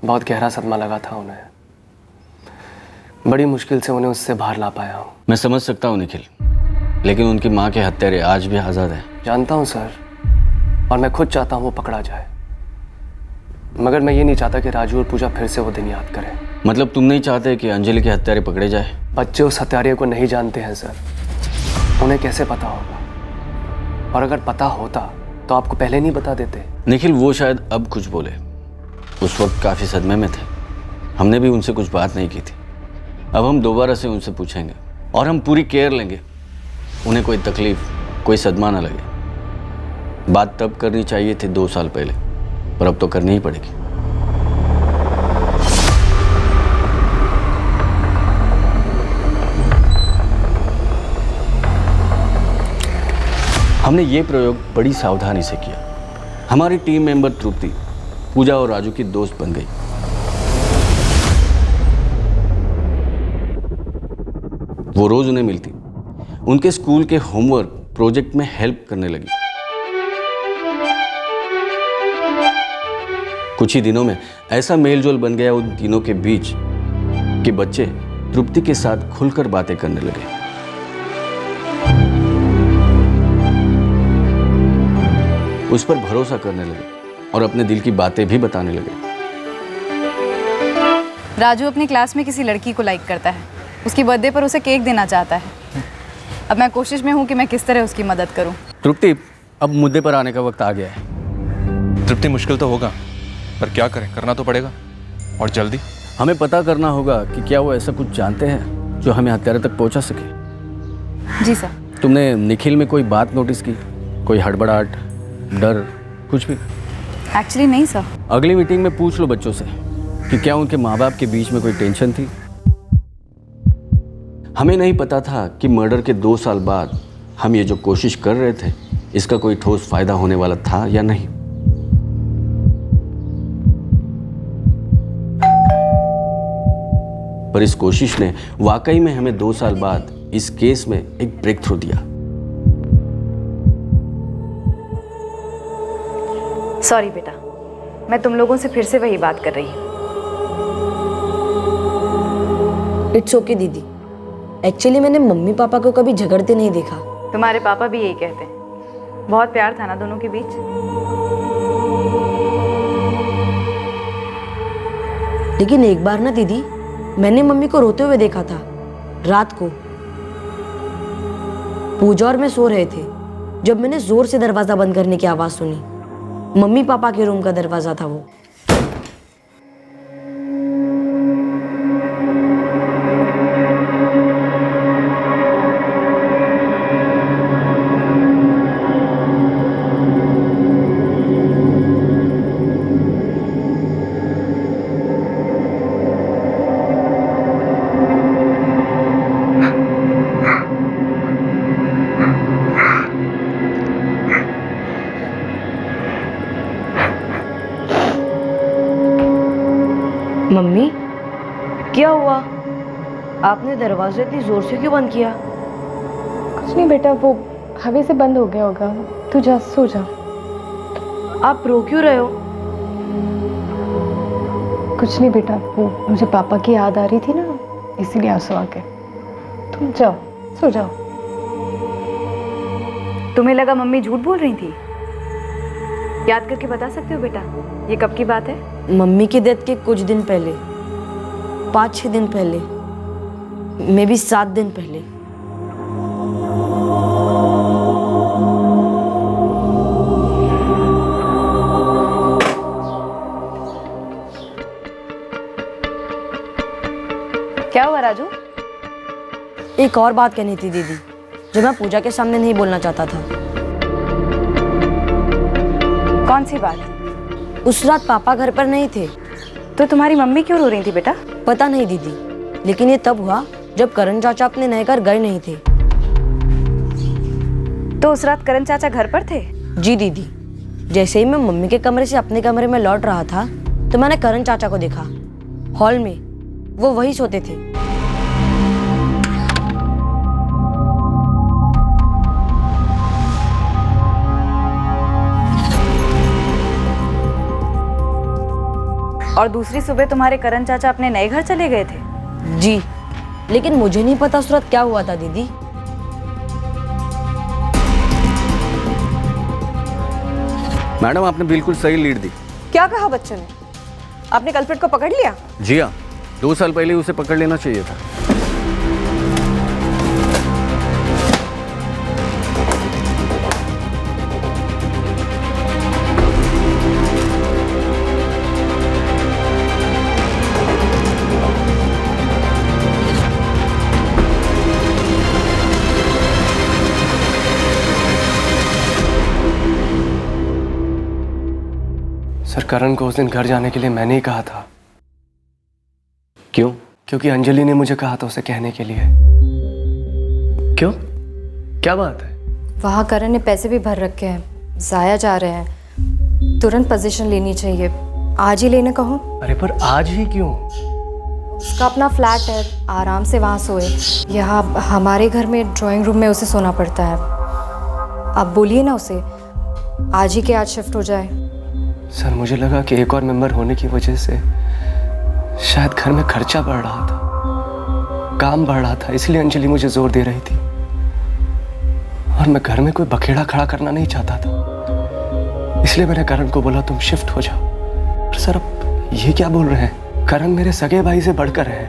बहुत गहरा सदमा लगा था उन्हें। बड़ी मुश्किल से उन्हें उससे बाहर ला पाया हूँ। मैं समझ सकता हूँ निखिल, लेकिन उनकी माँ के हत्यारे आज भी आज़ाद हैं। जानता हूँ सर, और मैं खुद चाहता हूँ वो पकड़ा जाए, मगर मैं ये नहीं चाहता कि राजू और पूजा फिर से वो दिन याद करें। मतलब तुम नहीं चाहते कि अंजलि के हत्यारे पकड़े जाए? बच्चे उस हत्यारे को नहीं जानते हैं सर, उन्हें कैसे पता होगा? और अगर पता होता तो आपको पहले नहीं बता देते। निखिल, वो शायद अब कुछ बोले, उस वक्त काफ़ी सदमे में थे। हमने भी उनसे कुछ बात नहीं की थी। अब हम दोबारा से उनसे पूछेंगे और हम पूरी केयर लेंगे, उन्हें कोई तकलीफ, कोई सदमा ना लगे। बात तब करनी चाहिए थी 2 साल पहले, पर अब तो करनी ही पड़ेगी। हमने ये प्रयोग बड़ी सावधानी से किया। हमारी टीम मेंबर तृप्ति पूजा और राजू की दोस्त बन गई। वो रोज उन्हें मिलती, उनके स्कूल के होमवर्क प्रोजेक्ट में हेल्प करने लगी। कुछ ही दिनों में ऐसा मेलजोल बन गया उन तीनों के बीच कि बच्चे तृप्ति के साथ खुलकर बातें करने लगे। उस पर भरोसा करने लगे और अपने दिल की बातें भी बताने लगे। राजू अपनी क्लास में किसी लड़की को लाइक करता है, उसकी बर्थडे पर उसे केक देना चाहता है। अब मैं कोशिश में हूँ कि मैं किस तरह उसकी मदद करूँ। तृप्ति, अब मुद्दे पर आने का वक्त आ गया है। तृप्ति, मुश्किल तो होगा, पर क्या करें, करना तो पड़ेगा, और जल्दी। हमें पता करना होगा कि क्या वो ऐसा कुछ जानते हैं जो हमें हत्यारे तक पहुंचा सके। जी सर। तुमने निखिल में कोई बात नोटिस की? कोई हड़बड़ाहट, डर, कुछ भी? एक्चुअली नहीं सर। अगली मीटिंग में पूछ लो बच्चों से कि क्या उनके माँ बाप के बीच में कोई टेंशन थी। हमें नहीं पता था कि मर्डर के 2 साल बाद हम ये जो कोशिश कर रहे थे इसका कोई ठोस फायदा होने वाला था या नहीं। पर इस कोशिश ने वाकई में हमें 2 साल बाद इस केस में एक ब्रेक थ्रू दिया। सॉरी बेटा, मैं तुम लोगों से फिर से वही बात कर रही हूँ। इट्स ओके दीदी, एक्चुअली मैंने मम्मी पापा को कभी झगड़ते नहीं देखा। तुम्हारे पापा भी यही कहते हैं। बहुत प्यार था ना दोनों के बीच। लेकिन एक बार ना दीदी, मैंने मम्मी को रोते हुए देखा था रात को। पूजा और मैं सो रहे थे जब मैंने जोर से दरवाजा बंद करने की आवाज सुनी। मम्मी पापा के रूम का दरवाजा था वो। मम्मी, क्या हुआ? आपने दरवाजा इतनी जोर से क्यों बंद किया? कुछ नहीं बेटा, वो हवा से बंद हो गया होगा। तू जा, सो जा। आप रो क्यों रहे हो? कुछ नहीं बेटा, वो मुझे पापा की याद आ रही थी ना, इसीलिए आंसू आ गए। तुम जाओ, सो जाओ। तुम्हें लगा मम्मी झूठ बोल रही थी? याद करके बता सकते हो बेटा, ये कब की बात है? मम्मी की डेथ के कुछ दिन पहले, 5-6 दिन पहले, मे बी 7 दिन पहले। क्या हुआ राजू? एक और बात कहनी थी दीदी, जो मैं पूजा के सामने नहीं बोलना चाहता था। कौन सी बात? उस रात पापा घर पर नहीं थे। तो तुम्हारी मम्मी क्यों रो रही थी बेटा? पता नहीं दीदी, लेकिन ये तब हुआ जब करण चाचा अपने नए घर गए नहीं थे। तो उस रात करण चाचा घर पर थे? जी दीदी, जैसे ही मैं मम्मी के कमरे से अपने कमरे में लौट रहा था तो मैंने करण चाचा को देखा हॉल में। वो वही सोते थे। और दूसरी सुबह तुम्हारे करण चाचा अपने नए घर चले गए थे? जी, लेकिन मुझे नहीं पता उस रात क्या हुआ था दीदी। मैडम, आपने बिल्कुल सही लीड दी। क्या कहा बच्चों ने? आपने कल्प्रिट को पकड़ लिया? जी हाँ, 2 साल पहले उसे पकड़ लेना चाहिए था। सर, करण को उस दिन घर जाने के लिए मैंने ही कहा था। क्यों? क्योंकि अंजलि ने मुझे कहा था उसे कहने के लिए। क्यों? क्या बात है? वहाँ करण ने पैसे भी भर रखे हैं, ज़ाया जा रहे हैं। तुरंत पोजीशन लेनी चाहिए, आज ही लेने कहो। अरे पर आज ही क्यों? उसका अपना फ्लैट है, आराम से वहाँ सोए। यहाँ हमारे घर में ड्राइंग रूम में उसे सोना पड़ता है। आप बोलिए ना उसे, आज ही के आज शिफ्ट हो जाए। सर, मुझे लगा कि एक और मेंबर होने की वजह से शायद घर में खर्चा बढ़ रहा था, काम बढ़ रहा था, इसलिए अंजलि मुझे जोर दे रही थी। और मैं घर में कोई बखेड़ा खड़ा करना नहीं चाहता था, इसलिए मैंने करण को बोला तुम शिफ्ट हो जाओ। पर सर, अब ये क्या बोल रहे हैं? करण मेरे सगे भाई से बढ़कर है।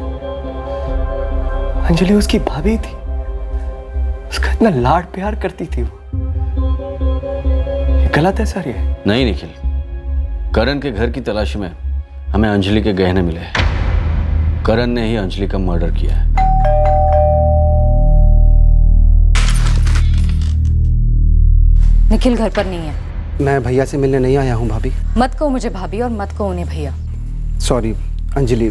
अंजलि उसकी भाभी थी, उसका इतना लाड प्यार करती थी वो। ये गलत है सर ये? नहीं निखिल, करण के घर की तलाशी में हमें अंजलि के गहने मिले हैं। करण ने ही अंजलि का मर्डर किया है। निखिल घर पर नहीं है। मैं भैया से मिलने नहीं आया हूँ भाभी। मत कहो मुझे भाभी और मत कहो उन्हें भैया। सॉरी अंजलि,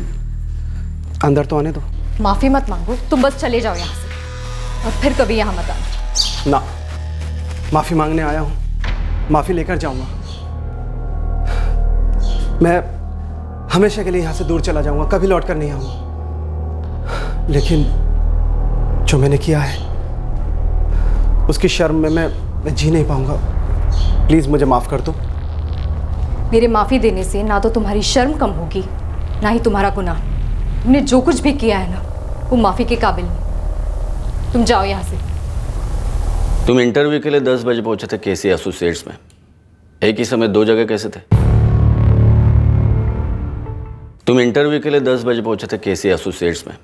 अंदर तो आने दो। माफी मत मांगो, तुम बस चले जाओ यहाँ से और फिर कभी यहाँ मत आना। ना, माफी मांगने आया हूँ, माफी लेकर जाऊंगा। मैं हमेशा के लिए यहाँ से दूर चला जाऊंगा, कभी लौट कर नहीं आऊंगा। लेकिन जो मैंने किया है उसकी शर्म में मैं जी नहीं पाऊंगा। प्लीज मुझे माफ कर दो। मेरे माफी देने से ना तो तुम्हारी शर्म कम होगी ना ही तुम्हारा गुनाह। तुमने जो कुछ भी किया है ना वो माफी के काबिल नहीं। तुम जाओ यहाँ से। तुम इंटरव्यू के लिए 10 बजे पहुंचे थे केसी एसोसिएट्स में। एक ही समय 2 जगह कैसे थे? तुम इंटरव्यू के लिए 10 बजे पहुंचे थे केसी एसोसिएट्स में।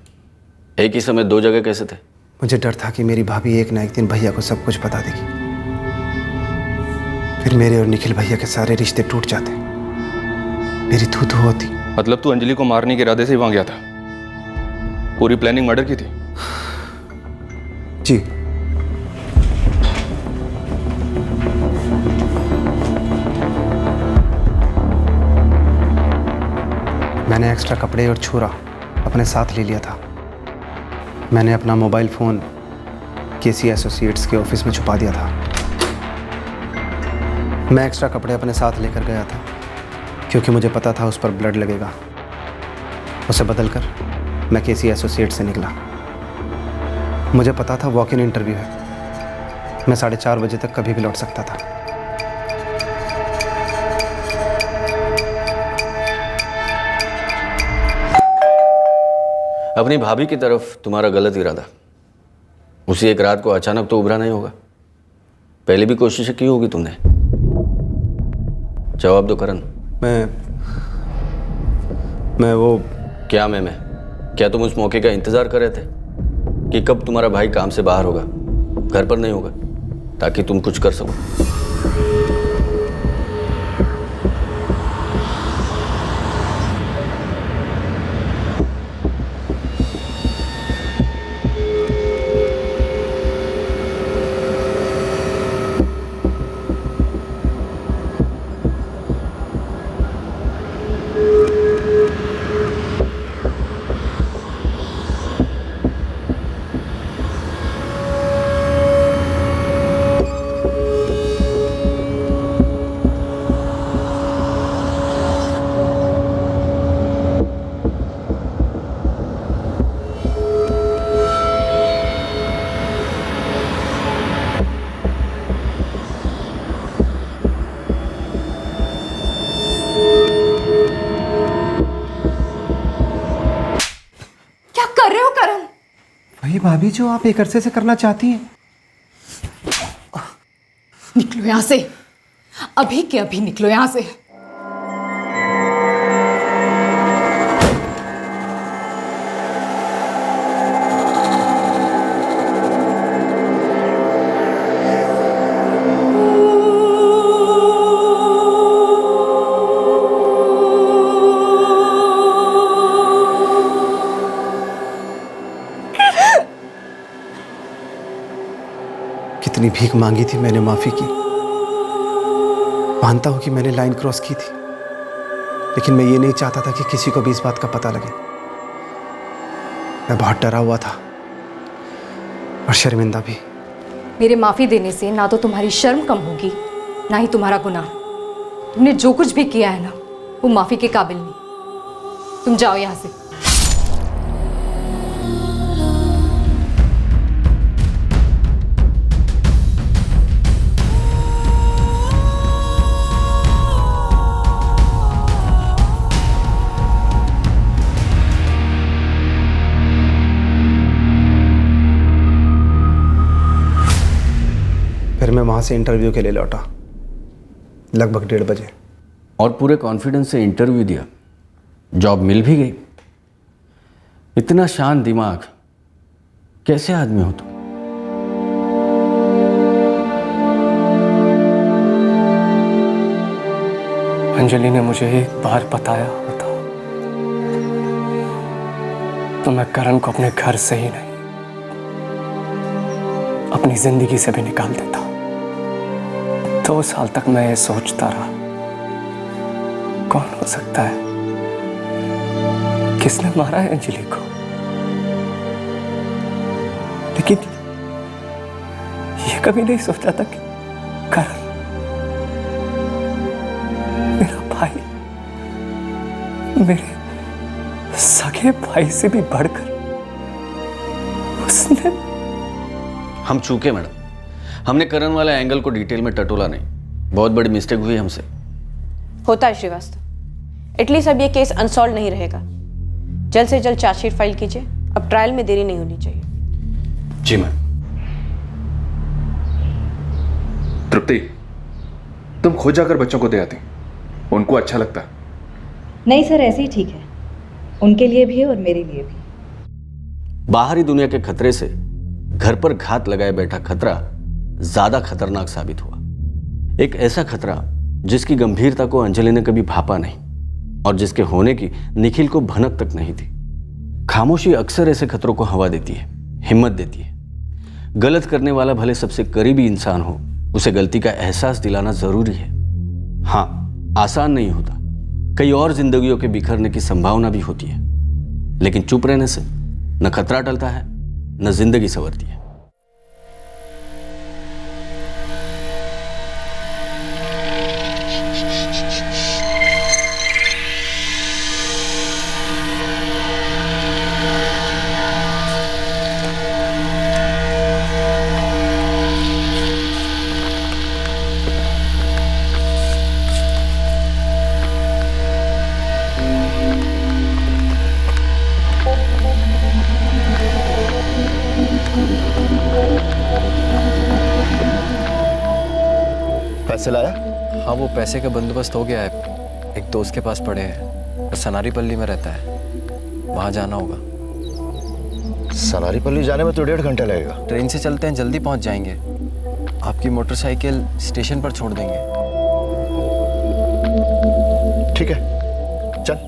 एक ही समय 2 जगह कैसे थे? मुझे डर था कि मेरी भाभी एक ना एक दिन भैया को सब कुछ बता देगी, फिर मेरे और निखिल भैया के सारे रिश्ते टूट जाते, मेरी थू होती। मतलब तू अंजलि को मारने के इरादे से ही वहां गया था? पूरी प्लानिंग मर्डर की थी? जी। मैंने एक्स्ट्रा कपड़े और छुरा अपने साथ ले लिया था। मैंने अपना मोबाइल फ़ोन केसी एसोसिएट्स के ऑफिस में छुपा दिया था। मैं एक्स्ट्रा कपड़े अपने साथ लेकर गया था क्योंकि मुझे पता था उस पर ब्लड लगेगा। उसे बदलकर मैं केसी एसोसिएट से निकला। मुझे पता था वॉक इन इंटरव्यू है, मैं 4:30 बजे तक कभी भी लौट सकता था। अपनी भाभी की तरफ तुम्हारा गलत इरादा उसी एक रात को अचानक तो उभरा नहीं होगा। पहले भी कोशिशें की होगी तुमने। जवाब दो करण। मैं वो क्या मैं क्या तुम उस मौके का इंतजार कर रहे थे कि कब तुम्हारा भाई काम से बाहर होगा, घर पर नहीं होगा, ताकि तुम कुछ कर सको? वही भाभी जो आप एक अरसे से करना चाहती हैं। निकलो यहां से, अभी के अभी निकलो यहां से। कितनी भीख मांगी थी मैंने माफी की। मानता हूं कि मैंने लाइन क्रॉस की थी, लेकिन मैं ये नहीं चाहता था कि किसी को भी इस बात का पता लगे। मैं बहुत डरा हुआ था और शर्मिंदा भी। मेरे माफी देने से ना तो तुम्हारी शर्म कम होगी ना ही तुम्हारा गुनाह। तुमने जो कुछ भी किया है ना वो माफी के काबिल नहीं। तुम जाओ यहां से। फिर मैं वहां से इंटरव्यू के लिए लौटा लगभग 1:30 बजे। और पूरे कॉन्फिडेंस से इंटरव्यू दिया, जॉब मिल भी गई। इतना शांत दिमाग, कैसे आदमी हो तुम? अंजलि ने मुझे एक बार बताया होता तो मैं करण को अपने घर से ही नहीं अपनी जिंदगी से भी निकाल देता। 2 साल तक मैं ये सोचता रहा, कौन हो सकता है, किसने मारा है अंजलि को। लेकिन ये कभी नहीं सोचा था कि करण, मेरा भाई, मेरे सगे भाई से भी बढ़कर उसने। हम चूके मैडम, हमने करण वाला एंगल को डिटेल में टटोला नहीं। बहुत बड़ी मिस्टेक हुई हमसे। होता है श्रीवास्तव, एटलीस्ट अब ये केस अनसॉल्व नहीं रहेगा। जल्द से जल्द चार्जशीट फाइल कीजिए, अब ट्रायल में देरी नहीं होनी चाहिए। जी मैम। तृप्ति, तुम खुद जाकर बच्चों को दे आती, उनको अच्छा लगता। नहीं सर, ऐसे ही ठीक है, उनके लिए भी है और मेरे लिए भी। बाहरी दुनिया के खतरे से घर पर घात लगाए बैठा खतरा ज्यादा खतरनाक साबित हुआ। एक ऐसा खतरा जिसकी गंभीरता को अंजलि ने कभी भापा नहीं और जिसके होने की निखिल को भनक तक नहीं थी। खामोशी अक्सर ऐसे खतरों को हवा देती है, हिम्मत देती है। गलत करने वाला भले सबसे करीबी इंसान हो, उसे गलती का एहसास दिलाना जरूरी है। हाँ, आसान नहीं होता, कई और जिंदगियों के बिखरने की संभावना भी होती है, लेकिन चुप रहने से न खतरा टलता है न जिंदगी संवरती है। पैसे लाया? हाँ, वो पैसे का बंदोबस्त हो गया है, एक दोस्त के पास पड़े हैं, वो सनारीपल्ली में रहता है, वहाँ जाना होगा। सनारीपल्ली जाने में तो 1.5 घंटा लगेगा। ट्रेन से चलते हैं, जल्दी पहुँच जाएंगे। आपकी मोटरसाइकिल स्टेशन पर छोड़ देंगे। ठीक है, चल।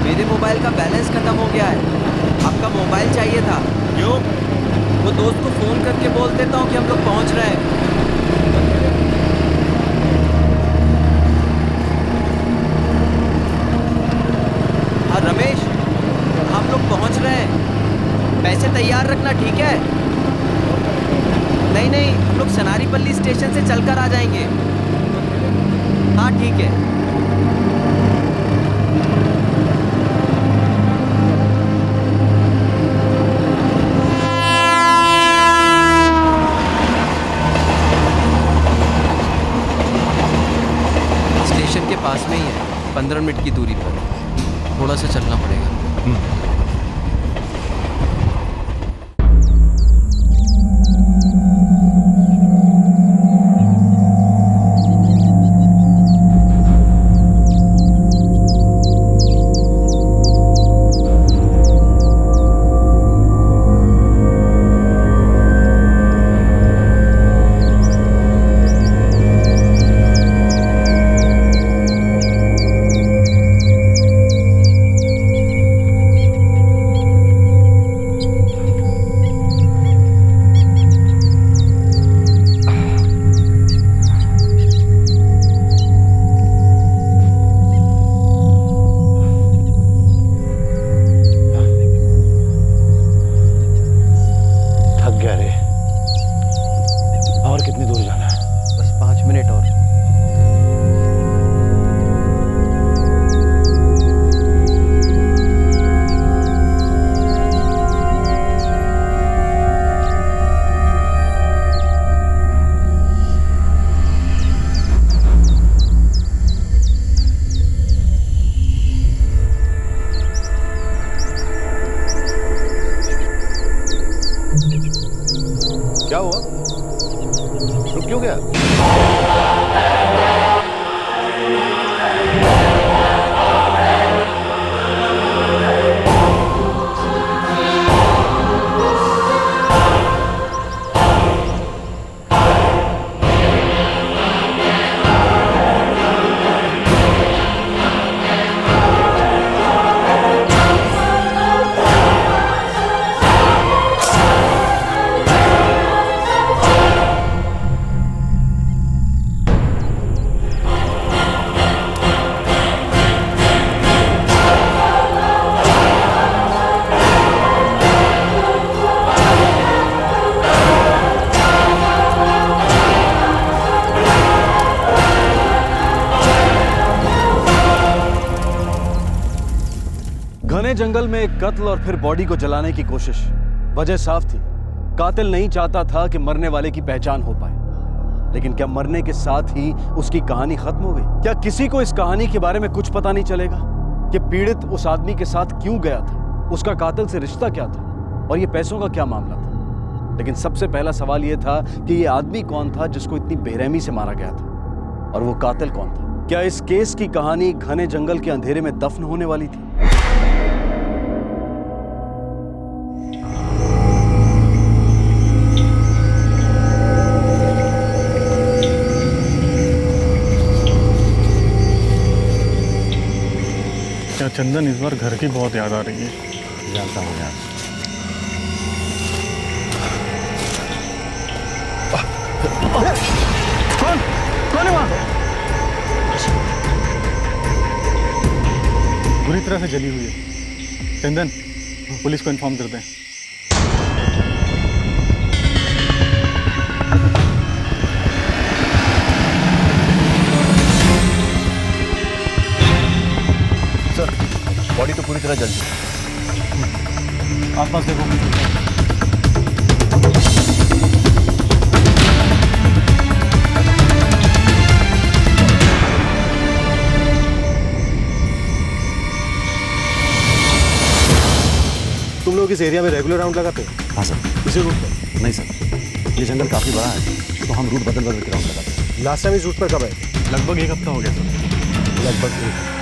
मेरे मोबाइल का बैलेंस खत्म हो गया है, आपका मोबाइल चाहिए था। क्यों? वो दोस्त को फोन करके बोल देता हूँ कि हम लोग पहुँच रहे हैं। हाँ रमेश, हम लोग पहुँच रहे हैं, पैसे तैयार रखना, ठीक है? नहीं नहीं, हम लोग सनारीपल्ली स्टेशन से चलकर आ जाएंगे। हाँ ठीक है। स्टेशन के पास में ही है, 15 मिनट की दूरी पर, थोड़ा सा चलना पड़ेगा। घने जंगल में एक कत्ल और फिर बॉडी को जलाने की कोशिश। वजह साफ थी, कातिल नहीं चाहता था कि मरने वाले की पहचान हो पाए। लेकिन क्या मरने के साथ ही उसकी कहानी खत्म हो गई? क्या किसी को इस कहानी के बारे में कुछ पता नहीं चलेगा कि पीड़ित उस आदमी के साथ क्यों गया था, उसका कातिल से रिश्ता क्या था और ये पैसों का क्या मामला था? लेकिन सबसे पहला सवाल यह था कि ये आदमी कौन था जिसको इतनी बेरहमी से मारा गया था, और वो कातिल कौन था? क्या इस केस की कहानी घने जंगल के अंधेरे में दफन होने वाली थी? क्या चंदन, इस बार घर की बहुत याद आ रही है। जानता हूँ यार। कौन है वहां? बुरी तरह से जली हुई है। चंदन, पुलिस को इन्फॉर्म करते हैं। सर, बॉडी तो पूरी तरह जल चुकी है। आसपास देखो। तुम लोग इस एरिया में रेगुलर राउंड लगाते हो? हाँ सर। इसी रूट पर? नहीं सर, ये जंगल काफ़ी बड़ा है तो हम रूट बदल बदल के राउंड लगाते हैं। लास्ट टाइम इस रूट पर कब आए? लगभग 1 हफ्ता हो गया सर। लगभग 1।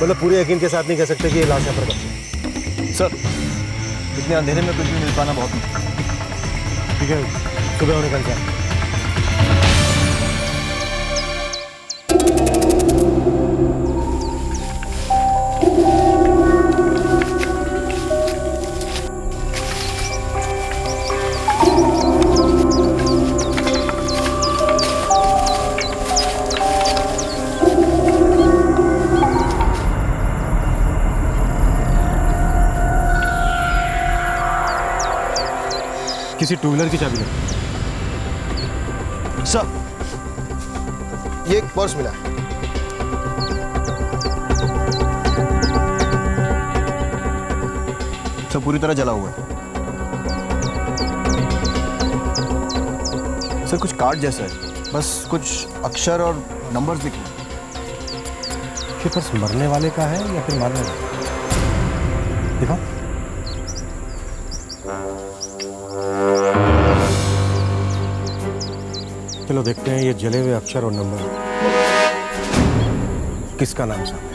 मतलब पूरे यकीन के साथ नहीं कह सकते कि ये लाश यहाँ पर कब? सर, इतने अंधेरे में कुछ भी मिल पाना बहुत मुश्किल। ठीक है, सुबह होने का क्या? किसी टू व्हीलर की चाबी ले। सर, ये एक पर्स मिला है। सब पूरी तरह जला हुआ है। सर, कुछ कार्ड जैसा है, बस कुछ अक्षर और नंबर्स दिखे। ये पर्स मरने वाले का है या फिर मारने वाला? देखो। चलो देखते हैं ये जले हुए अक्षर और नंबर किसका नाम सामने।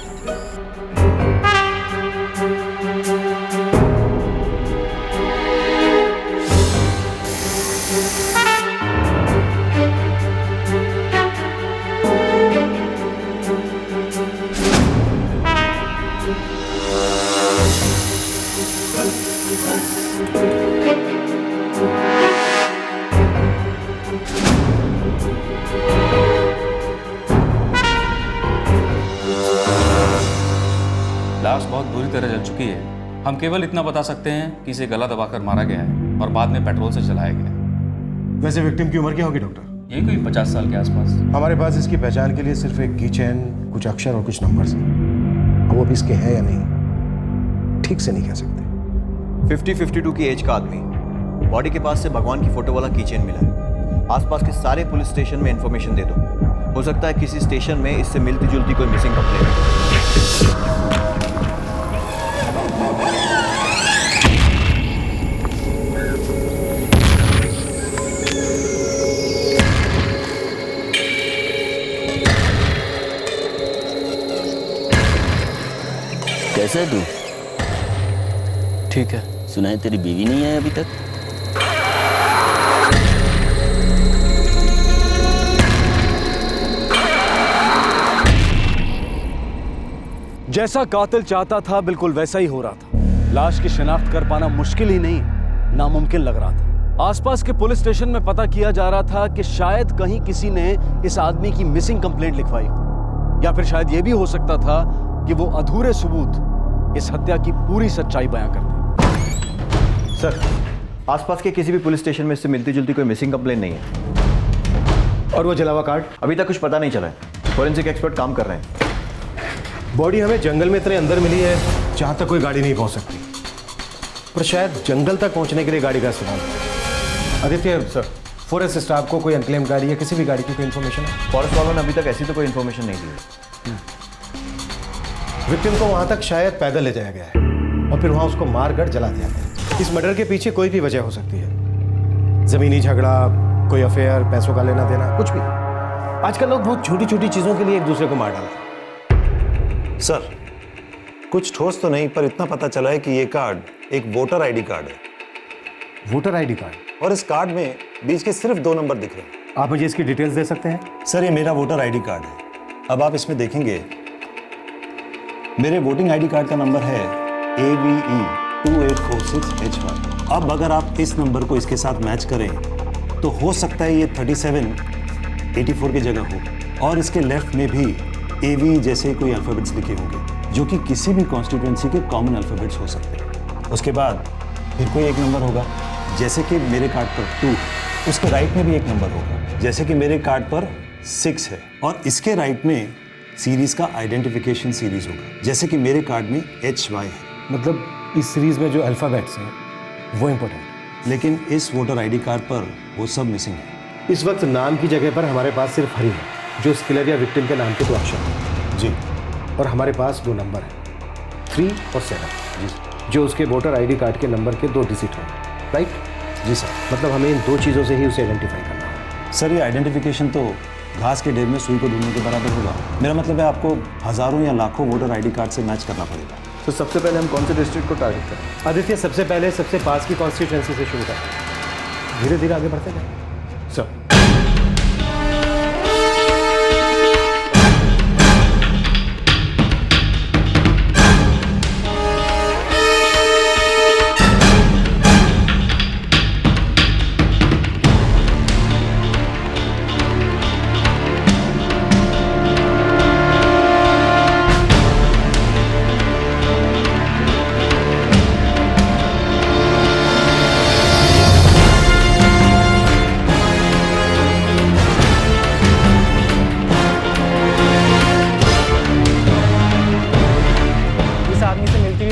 लाश बहुत बुरी तरह जल चुकी है। हम केवल इतना बता सकते हैं कि इसे गला दबाकर मारा गया है और बाद में पेट्रोल से जलाया गया है। वैसे विक्टिम की उम्र क्या होगी डॉक्टर? ये कोई 50 साल के आसपास। हमारे पास इसकी पहचान के लिए सिर्फ एक की चेन, कुछ अक्षर और कुछ नंबर्स हैं। अब वो भी इसके हैं या नहीं ठीक से नहीं कह सकते। 50-52 की एज का आदमी, बॉडी के पास से भगवान की फोटो वाला कीचेन मिला है। आसपास के सारे पुलिस स्टेशन में इंफॉर्मेशन दे दो। हो सकता है किसी स्टेशन में इससे मिलती जुलती कोई मिसिंग कंप्लेंट। कैसा है तू? ठीक है। सुना है तेरी बीवी नहीं आई अभी तक? जैसा कातिल चाहता था बिल्कुल वैसा ही हो रहा था। लाश की शिनाख्त कर पाना मुश्किल ही नहीं, नामुमकिन लग रहा था। आसपास के पुलिस स्टेशन में पता किया जा रहा था कि शायद कहीं किसी ने इस आदमी की मिसिंग कंप्लेंट लिखवाई हो, या फिर शायद यह भी हो सकता था कि वो अधूरे सबूत इस हत्या की पूरी सच्चाई बयां करते। सर, आसपास के किसी भी पुलिस स्टेशन में इससे मिलती जुलती कोई मिसिंग कंप्लेंट नहीं है। और वो जला हुआ कार्ड? अभी तक कुछ पता नहीं चला है। फोरेंसिक एक्सपर्ट काम कर रहे हैं। बॉडी हमें जंगल में इतने अंदर मिली है जहाँ तक कोई गाड़ी नहीं पहुँच सकती, पर शायद जंगल तक पहुँचने के लिए गाड़ी का इस्तेमाल किया। आदित्य सर, फॉरेस्ट स्टाफ को कोई अनक्लेम गाड़ी या किसी भी गाड़ी की कोई इन्फॉर्मेशन है? फॉरेस्ट वालों ने अभी तक ऐसी तो कोई इन्फॉर्मेशन नहीं दी है। विक्टिम को वहाँ तक शायद पैदल ले जाया गया है और फिर वहाँ उसको मारकर जला दिया गया। इस मर्डर के पीछे कोई भी वजह हो सकती है, जमीनी झगड़ा, कोई अफेयर, पैसों का लेना देना, कुछ भी। आजकल लोग बहुत छोटी छोटी चीज़ों के लिए एक दूसरे को मार डालते हैं। सर, कुछ ठोस तो नहीं, पर इतना पता चला है कि ये कार्ड एक वोटर आईडी कार्ड है। Voter ID card? और इस कार्ड में बीच के सिर्फ 2 नंबर दिख रहे हैं। आप मुझे इसकी डिटेल्स दे सकते हैं? सर, ये मेरा वोटर आईडी कार्ड है। अब आप इसमें देखेंगे मेरे वोटिंग आईडी कार्ड का नंबर है AVE 2846HY। अब अगर आप इस नंबर को इसके साथ मैच करें तो हो सकता है ये 3784 की जगह हो, और इसके लेफ्ट में भी AVE जैसे कोई अल्फ़ाबेट्स लिखे होंगे जो कि किसी भी कॉन्स्टिट्यूएंसी के कॉमन अल्फ़ाबेट्स हो सकते हैं। उसके बाद फिर कोई एक नंबर होगा, जैसे कि मेरे कार्ड पर 2, उसके राइट में भी एक नंबर होगा, जैसे कि मेरे कार्ड पर 6 है, और इसके राइट में सीरीज़ का आइडेंटिफिकेशन सीरीज़ होगा, जैसे कि मेरे कार्ड में HY है। मतलब इस सीरीज़ में जो अल्फ़ाबेट्स हैं वो इम्पोर्टेंट, लेकिन इस वोटर आईडी कार्ड पर वो सब मिसिंग है। इस वक्त नाम की जगह पर हमारे पास सिर्फ हरी है, जो इस किलर या विक्टिम के नाम के 2 अक्षर हैं। जी। और हमारे पास 2 नंबर हैं, 3 और 7, जी, जो उसके वोटर आईडी कार्ड के नंबर के 2 डिजिट हैं, राइट? जी सर। मतलब हमें इन 2 चीज़ों से ही उसे आइडेंटिफाई करना है। सर, ये आइडेंटिफिकेशन तो घास के ढेर में सुई को ढूंढने के बराबर होगा। मेरा मतलब है आपको हज़ारों या लाखों वोटर आईडी कार्ड से मैच करना पड़ेगा। तो सबसे पहले हम कौन से डिस्ट्रिक्ट को टारगेट करें? आदित्य, सबसे पहले सबसे पास की कॉन्स्टिट्यूएंसी से शुरू करते हैं, धीरे धीरे आगे बढ़ते जाएं। सर,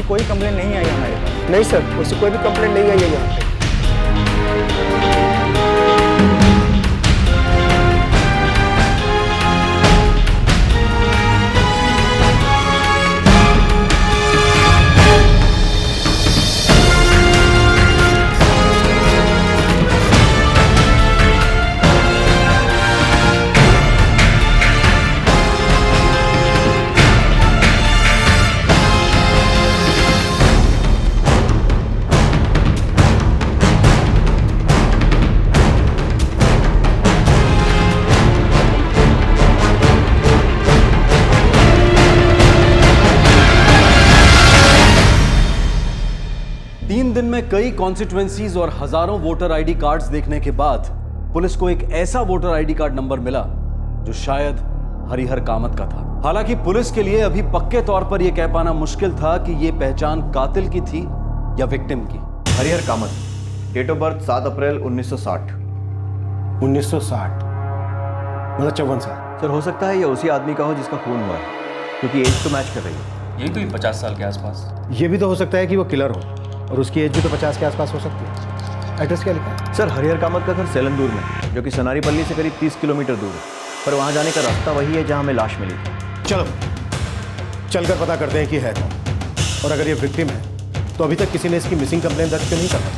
कोई कंप्लेंट नहीं आई हमारे पास। नहीं सर, उससे कोई भी कंप्लेंट नहीं आई है यहाँ पे। दिन में कई कॉन्स्टिट्यूएंसीज और हजारों वोटर आईडी कार्ड्स देखने के बाद पुलिस को एक ऐसा वोटर आईडी कार्ड नंबर मिला जो शायद हरिहर कामत का था। हालांकि पुलिस के लिए अभी पक्के तौर पर यह कह पाना मुश्किल था कि यह पहचान कातिल की थी या विक्टिम की। Harihar Kamat, date of birth 7 April 1960। 1960 मतलब 54 साल। सर, हो सकता है यह उसी आदमी का हो जिसका खून हुआ है, क्योंकि एज तो मैच कर रही है। यही तो 50 साल के आसपास। ये भी तो हो सकता है कि वो किलर हो और उसकी एज भी तो 50 के आसपास हो सकती है। एड्रेस क्या लिखा है? सर, हरिहर कामत का घर सेलंदूर में, जो कि सनारीपल्ली से करीब 30 किलोमीटर दूर है, पर वहाँ जाने का रास्ता वही है जहाँ हमें लाश मिली थी। चलो चलकर पता करते हैं कि है कौन, और अगर ये विक्टिम है तो अभी तक किसी ने इसकी मिसिंग कंप्लेंट दर्ज क्यों नहीं कर पाया?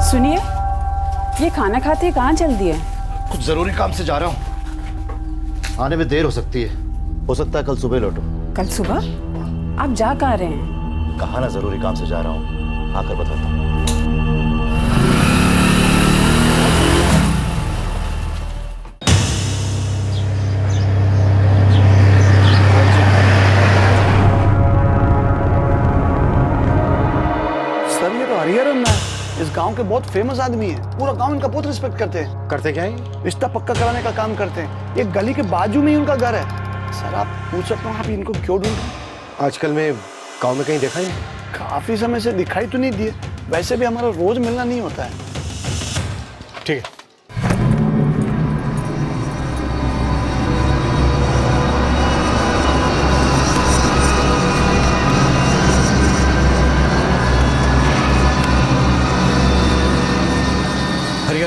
सुनिए, ये खाना खाते कहाँ चल दिए? कुछ जरूरी काम से जा रहा हूँ, आने में देर हो सकती है। हो सकता है कल सुबह लौटूं। कल सुबह? आप जा कहाँ रहे हैं? कहा ना जरूरी काम से जा रहा हूँ, आकर बताता हूँ। सर, ये तो हरिहर है, इस गांव के बहुत फेमस आदमी है। पूरा गांव इनका बहुत रिस्पेक्ट करते हैं। करते क्या है? रिश्ता पक्का कराने का काम करते हैं। एक गली के बाजू में ही उनका घर है। सर, आप पूछ सकते हो आप इनको क्यों ढूंढ रहे हैं? आजकल में गांव में कहीं देखा ही? काफी समय से दिखाई तो नहीं दिए। वैसे भी हमारा रोज मिलना नहीं होता है। ठीक है,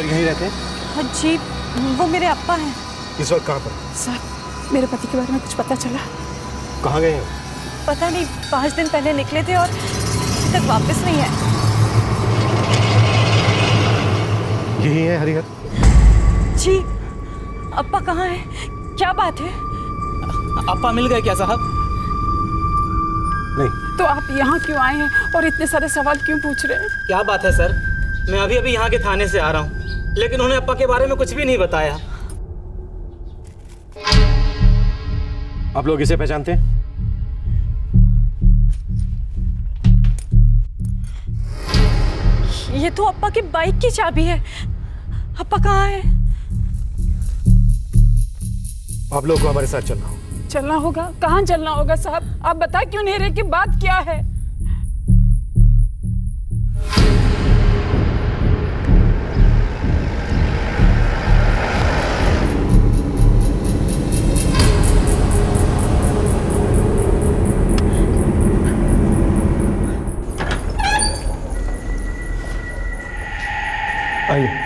यहीं रहते हैं? जी, वो मेरे अप्पा हैं। इस वक्त कहाँ पर? साहब, मेरे पति के बारे में कुछ पता चला? कहाँ गए हैं? पता नहीं, 5 दिन पहले निकले थे और अभी तक वापस नहीं है। यही है हरिहर? जी, अप्पा कहाँ है? क्या बात है? अप्पा मिल गए क्या साहब? नहीं। तो आप यहाँ क्यों आए हैं और इतने सारे सवाल क्यों पूछ रहे हैं? क्या बात है सर, मैं अभी अभी यहाँ के थाने से आ रहा हूँ, लेकिन उन्होंने अप्पा के बारे में कुछ भी नहीं बताया। आप लोग इसे पहचानते हैं? ये तो अप्पा की बाइक की चाबी है। अप्पा कहाँ है? आप लोग को हमारे साथ चलना होगा। चलना होगा? कहाँ चलना होगा साहब? आप बता क्यों नहीं रहे कि बात क्या है? आइए।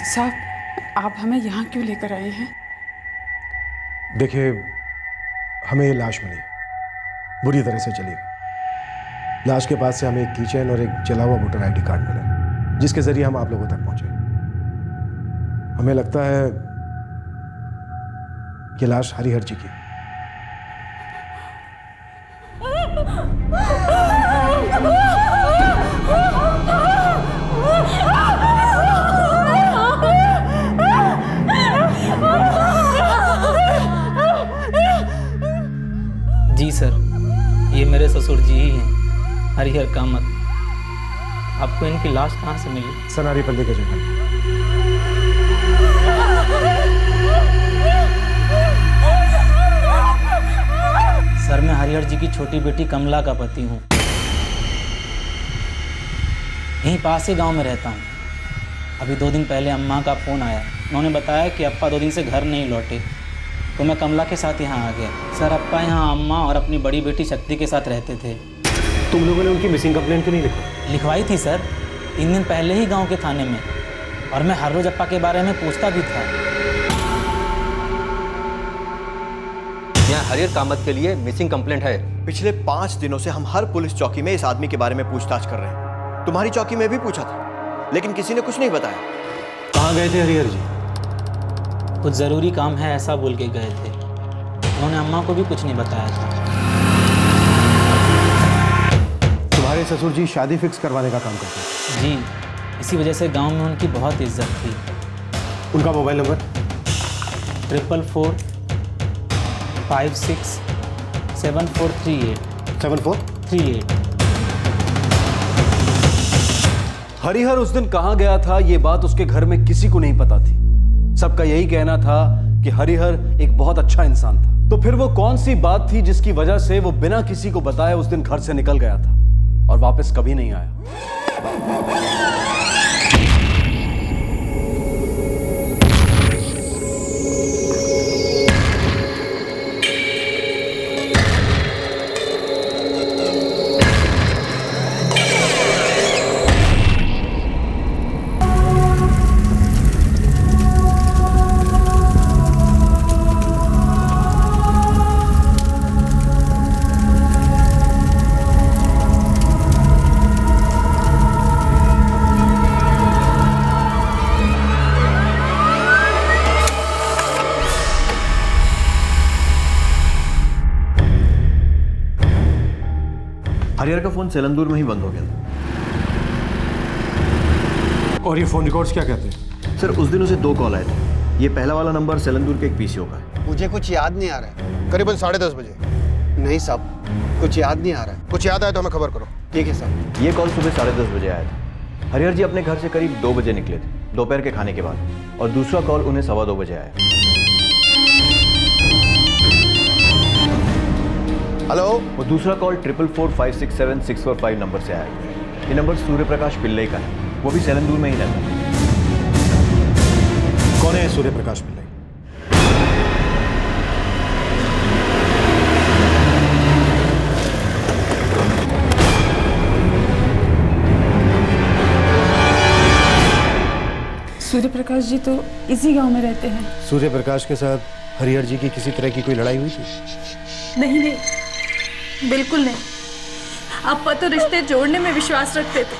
साहब, आप हमें यहाँ क्यों लेकर आए हैं? देखिए, हमें ये लाश मिली, बुरी तरह से चली हुई। लाश के पास से हमें एक कीचेन और एक जला हुआ वोटर आईडी कार्ड मिला, जिसके जरिए हम आप लोगों तक पहुंचे। हमें लगता है ये लाश हरिहर जी की। जी सर, ये मेरे ससुर जी ही हैं, हरिहर कामत। आपको इनकी लाश कहाँ से मिली? सनारी पल्ली के जंगल। सर, मैं हरिहर जी की छोटी बेटी कमला का पति हूँ। यहीं पास ही गांव में रहता हूँ। अभी 2 दिन पहले अम्मा का फ़ोन आया। उन्होंने बताया कि अप्पा 2 दिन से घर नहीं लौटे, तो मैं कमला के साथ यहाँ आ गया। सर, अप्पा यहाँ अम्मा और अपनी बड़ी बेटी शक्ति के साथ रहते थे। तुम लोगों ने उनकी मिसिंग कंप्लेंट क्यों नहीं लिखवाई? लिखवाई थी सर, 3 दिन पहले ही गांव के थाने में, और मैं हर रोज अप्पा के बारे में पूछता भी था। यहाँ हरिहर कामत के लिए मिसिंग कंप्लेंट है। पिछले 5 दिनों से हम हर पुलिस चौकी में इस आदमी के बारे में पूछताछ कर रहे हैं। तुम्हारी चौकी में भी पूछा था, लेकिन किसी ने कुछ नहीं बताया। कहाँ गए थे हरिहर जी? कुछ ज़रूरी काम है ऐसा बोल के गए थे। उन्होंने अम्मा को भी कुछ नहीं बताया था। तुम्हारे ससुर जी शादी फिक्स करवाने का काम करते हैं? जी, इसी वजह से गांव में उनकी बहुत इज्जत थी। उनका मोबाइल नंबर? 444 56 7438 7438। हरिहर उस दिन कहाँ गया था, ये बात उसके घर में किसी को नहीं पता थी। सबका यही कहना था कि हरिहर एक बहुत अच्छा इंसान था। तो फिर वो कौन सी बात थी जिसकी वजह से वो बिना किसी को बताए उस दिन घर से निकल गया था और वापस कभी नहीं आया? हरिहर का फोन सेलंदूर में ही बंद हो गया था। और ये फोन रिकॉर्ड्स क्या कहते हैं? सर, उस दिन उसे 2 कॉल आए थे। ये पहला वाला नंबर सेलंदूर के एक पीसीओ का है। मुझे कुछ याद नहीं आ रहा है। करीबन 10:30 बजे। नहीं साहब, कुछ याद नहीं आ रहा है। कुछ याद आए तो हमें खबर करो। ठीक है साहब। ये कॉल सुबह 10:30 बजे आया था। हरिहर जी अपने घर से करीब 2 बजे निकले थे, दोपहर के खाने के बाद, और दूसरा कॉल उन्हें 2:15 बजे आया। हेलो। वो दूसरा कॉल 444567645 नंबर से आया। ये नंबर सूर्य प्रकाश पिल्लई का है, वो भी सेलंदूर में ही रहता है। कौन है सूर्य प्रकाश पिल्लई? सूर्य प्रकाश जी तो इसी गांव में रहते हैं। सूर्य प्रकाश के साथ हरिहर जी की किसी तरह की कोई लड़ाई हुई थी? नहीं नहीं, बिल्कुल नहीं। अप्पा तो रिश्ते जोड़ने में विश्वास रखते थे,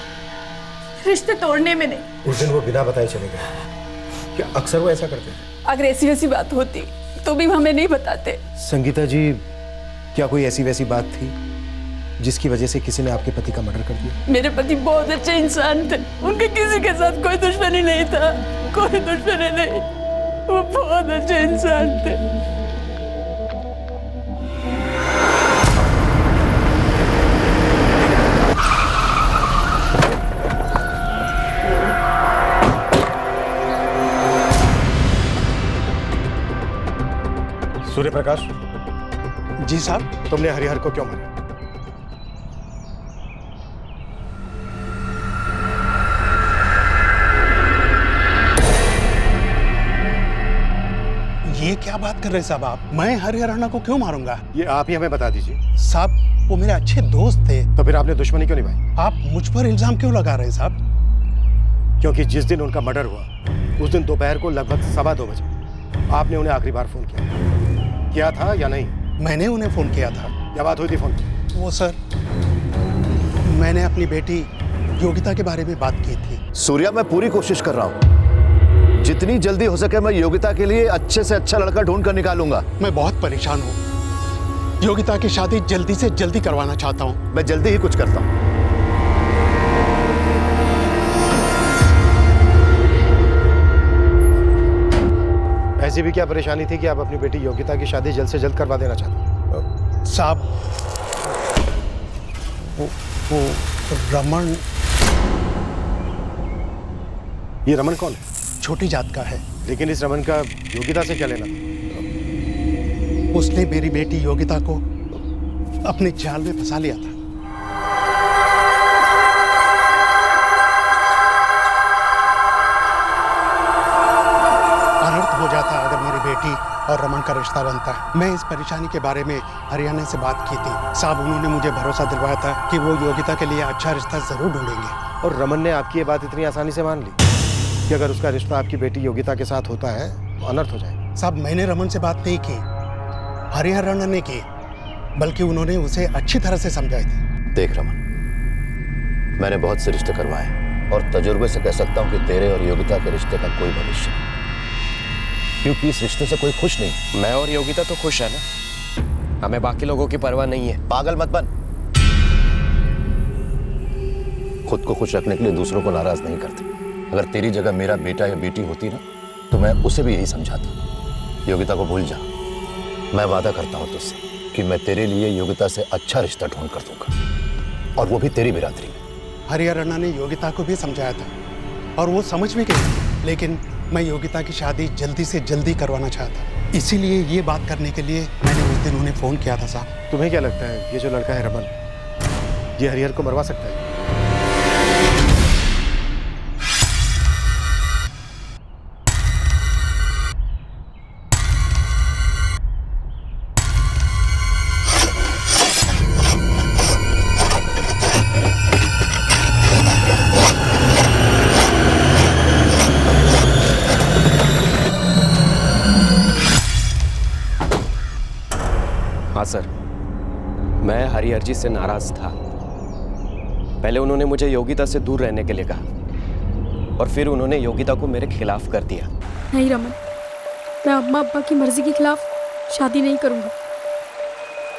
रिश्ते तोड़ने में नहीं। उस दिन वो बिना बताए चले गए। क्या अक्सर वो ऐसा करते थे? अगर ऐसी वैसी बात होती तो भी हमें नहीं बताते। संगीता जी, क्या कोई ऐसी वैसी बात थी जिसकी वजह से किसी ने आपके पति का मर्डर कर दिया? मेरे पति बहुत अच्छे इंसान थे, उनके किसी के साथ कोई दुश्मनी नहीं था, कोई दुश्मनी नहीं। वो बहुत अच्छे इंसान थे। सूर्य प्रकाश। जी साहब। तुमने हरिहर को क्यों मारा? ये क्या बात कर रहे हैं साहब आप? मैं हरिहर राणा को क्यों मारूंगा? ये आप ही हमें बता दीजिए। साहब, वो मेरे अच्छे दोस्त थे। तो फिर आपने दुश्मनी क्यों निभाई? आप मुझ पर इल्जाम क्यों लगा रहे हैं साहब? क्योंकि जिस दिन उनका मर्डर हुआ उस दिन दोपहर को लगभग 2:15 बजे आपने उन्हें आखिरी बार फोन किया था या नहीं? मैंने उन्हें फोन किया था। क्या बात हुई थी फोन की? वो सर, मैंने अपनी बेटी योगिता के बारे में बात की थी। सूर्या, मैं पूरी कोशिश कर रहा हूँ, जितनी जल्दी हो सके मैं योगिता के लिए अच्छे से अच्छा लड़का ढूंढ कर निकालूंगा। मैं बहुत परेशान हूँ, योगिता की शादी जल्दी से जल्दी करवाना चाहता हूँ। मैं जल्दी ही कुछ करता हूँ। ऐसी भी क्या परेशानी थी कि आप अपनी बेटी योगिता की शादी जल्द से जल्द करवा देना चाहते? साहब, वो रमन। ये रमन कौन है? छोटी जात का है। लेकिन इस रमन का योगिता से क्या लेना था? उसने मेरी बेटी योगिता को अपने जाल में फंसा लिया था। अनर्थ हो जाता अगर मेरी बेटी और रमन का रिश्ता बनता। मैं इस परेशानी के बारे में हरियाणा से बात की थी साहब। उन्होंने मुझे भरोसा दिलवाया था कि वो योगिता के लिए अच्छा रिश्ता जरूर ढूंढेंगे। और रमन ने आपकी ये बात इतनी आसानी से मान ली कि अगर उसका रिश्ता आपकी बेटी योगिता के साथ होता है तो अनर्थ हो जाए? साहब, मैंने रमन से बात नहीं की, हरिहर राणा ने की, बल्कि उन्होंने उसे अच्छी तरह से समझाई थी। देख रमन, मैंने बहुत से रिश्ते करवाए और तजुर्बे से कह सकता हूँ कि तेरे और योगिता के रिश्ते का कोई भविष्य नहीं, क्योंकि इस रिश्ते से कोई खुश नहीं। मैं और योगिता तो खुश है ना, हमें बाकी लोगों की परवाह नहीं है। पागल मत बन। खुद को खुश रखने के लिए दूसरों को नाराज नहीं करते। अगर तेरी जगह मेरा बेटा या बेटी होती ना तो मैं उसे भी यही समझाता। योगिता को भूल जा। मैं वादा करता हूं तुझसे कि मैं तेरे लिए योगिता से अच्छा रिश्ता ढूंढ कर दूंगा, और वो भी तेरी बिरादरी में। हरिहर राणा ने योगिता को भी समझाया था और वो समझ भी गई, लेकिन मैं योगिता की शादी जल्दी से जल्दी करवाना चाहता। इसीलिए ये बात करने के लिए मैंने उस दिन उन्हें फोन किया था साहब। तुम्हें क्या लगता है ये जो लड़का है रमन, ये हरिहर को मरवा सकता है? हाँ सर, मैं हरिहर जी से नाराज था। पहले उन्होंने मुझे योगिता से दूर रहने के लिए कहा और फिर उन्होंने योगिता को मेरे खिलाफ कर दिया। नहीं रमन, मैं अम्मा अब्बा की मर्जी के खिलाफ शादी नहीं करूंगा।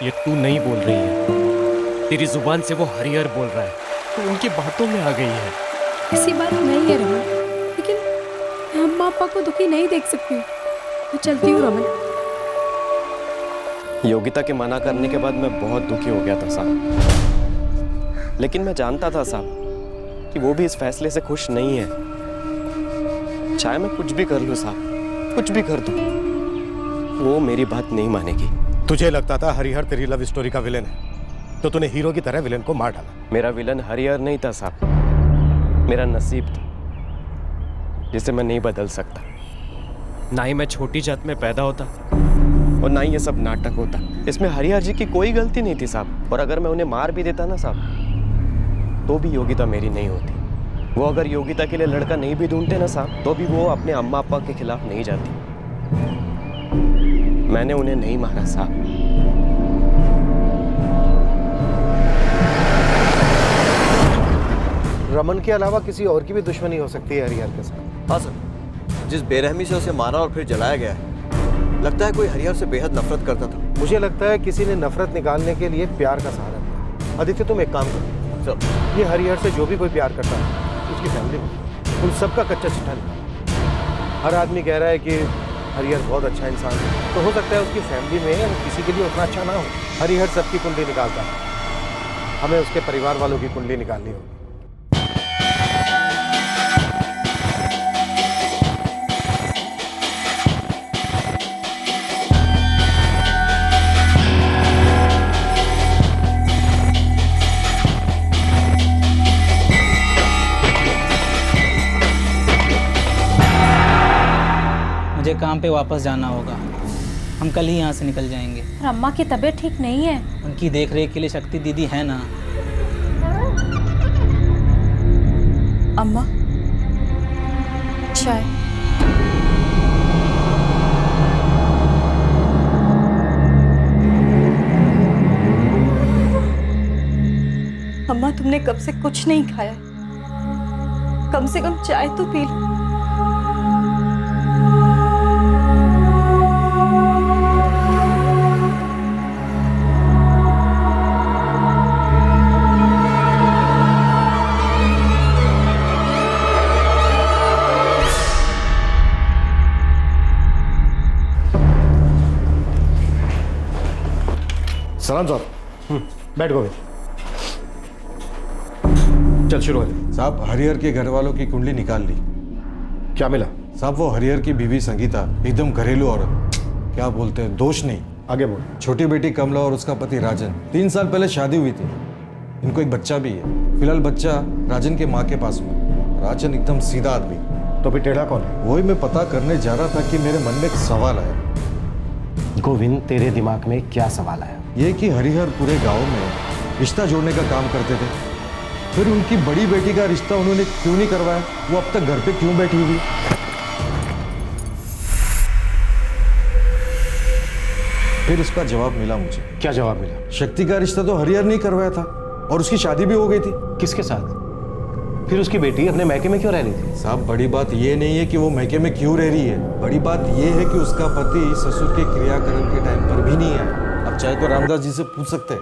ये तू नहीं बोल रही है, तेरी जुबान से वो हरिहर बोल रहा है, तो उनकी बातों में आ गई है। ऐसी बात नहीं है रमन, लेकिन मैं अम्मा अब्बा को दुखी नहीं देख सकती हूँ। मैं चलती हूँ रमन। योगिता के मना करने के बाद मैं बहुत दुखी हो गया था साहब, लेकिन मैं जानता था साहब कि वो भी इस फैसले से खुश नहीं है। चाहे मैं कुछ भी कर लूँ साहब, कुछ भी कर दूँ, वो मेरी बात नहीं मानेगी। तुझे लगता था हरिहर तेरी लव स्टोरी का विलेन है, तो तूने हीरो की तरह विलेन को मार डाला। मेरा विलन हरिहर नहीं था साहब, मेरा नसीब था जिसे मैं नहीं बदल सकता। ना ही मैं छोटी जात में पैदा होता और ना ही ये सब नाटक होता। इसमें हरिहर जी की कोई गलती नहीं थी साहब, और अगर मैं उन्हें मार भी देता ना साहब तो भी योगिता मेरी नहीं होती। वो अगर योगिता के लिए लड़का नहीं भी ढूंढते ना साहब, तो भी वो अपने अम्मा अप्पा के खिलाफ नहीं जाती। मैंने उन्हें नहीं मारा साहब। रमन के अलावा किसी और की भी दुश्मनी हो सकती है हरिहर के साथ। हाँ सर, जिस बेरहमी से उसे मारा और फिर जलाया गया है, लगता है कोई हरिहर से बेहद नफरत करता था। मुझे लगता है किसी ने नफरत निकालने के लिए प्यार का सहारा लिया। आदित्य तुम एक काम करो सर, ये हरिहर से जो भी कोई प्यार करता है उसकी फैमिली में उन सबका कच्चा चिट्ठा निकालो। हर आदमी कह रहा है कि हरिहर बहुत अच्छा इंसान है, तो हो सकता है उसकी फैमिली में किसी के लिए उतना अच्छा ना हो। हरिहर सबकी कुंडली निकालता है, हमें उसके परिवार वालों की कुंडली निकालनी होगी। मुझे काम पे वापस जाना होगा। हम कल ही यहाँ से निकल जाएंगे। और अम्मा की तबीयत ठीक नहीं है। उनकी देख रेख के लिए शक्ति दीदी है ना। अम्मा, चाय। अम्मा, तुमने कब से कुछ नहीं खाया, कम से कम चाय तो पी लो। सलाम साहब। बैठ गोविंद, चल शुरू हो। साहब, हरिहर के घर वालों की कुंडली निकाल ली। क्या मिला? साहब, वो हरिहर की बीवी संगीता एकदम घरेलू औरत, क्या बोलते हैं, दोष नहीं। आगे बोल। छोटी बेटी कमला और उसका पति राजन, 3 साल पहले शादी हुई थी। इनको एक बच्चा भी है। फिलहाल बच्चा राजन के माँ के पास में। राजन एकदम सीधा आदमी। तो फिर टेढ़ा कौन है? वही मैं पता करने जा रहा था कि मेरे मन में एक सवाल आया। गोविंद, तेरे दिमाग में क्या सवाल आया? ये कि हरिहर पूरे गांव में रिश्ता जोड़ने का काम करते थे, फिर उनकी बड़ी बेटी का रिश्ता उन्होंने क्यों नहीं करवाया? वो अब तक घर पे क्यों बैठी हुई? फिर इसका जवाब मिला मुझे। क्या जवाब मिला? शक्ति का रिश्ता तो हरिहर नहीं करवाया था और उसकी शादी भी हो गई थी। किसके साथ? फिर उसकी बेटी अपने मैके में क्यों रह रही थी? साहब, बड़ी बात ये नहीं है कि वो मैके में क्यों रह रही है, बड़ी बात ये है कि उसका पति ससुर के क्रियाक्रम के टाइम पर भी नहीं आया। अब चाहे तो रामदास जी से पूछ सकते हैं।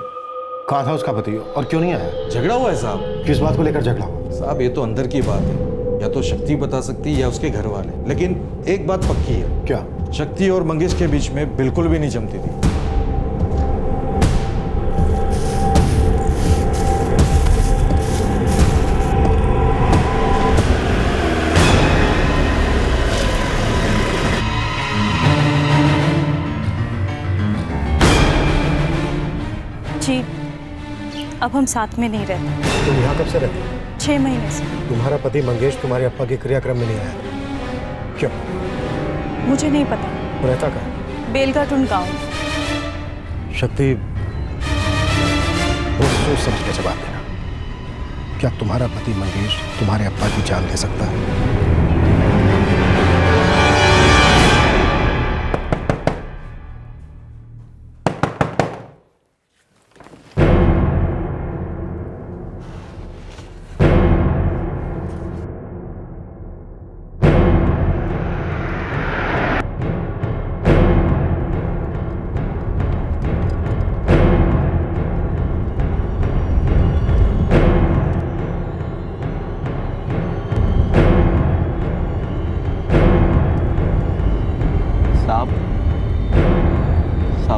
कहाँ था उसका पति और क्यों नहीं आया? झगड़ा हुआ है साहब। किस बात को लेकर झगड़ा हुआ? साहब, ये तो अंदर की बात है, या तो शक्ति बता सकती है या उसके घर वाले। लेकिन एक बात पक्की है। क्या? शक्ति और मंगेश के बीच में बिल्कुल भी नहीं जमती थी। जी, अब हम साथ में नहीं रहते। तुम यहाँ कब से रहती हो? 6 महीने से। तुम्हारा पति मंगेश तुम्हारे अप्पा के क्रियाक्रम में नहीं आया, क्यों? मुझे नहीं पता। रहता कहाँ? बेलगाटुन गाँव। शक्ति, वो सोच समझ के जवाब देना। क्या तुम्हारा पति मंगेश तुम्हारे अप्पा की जान ले सकता है?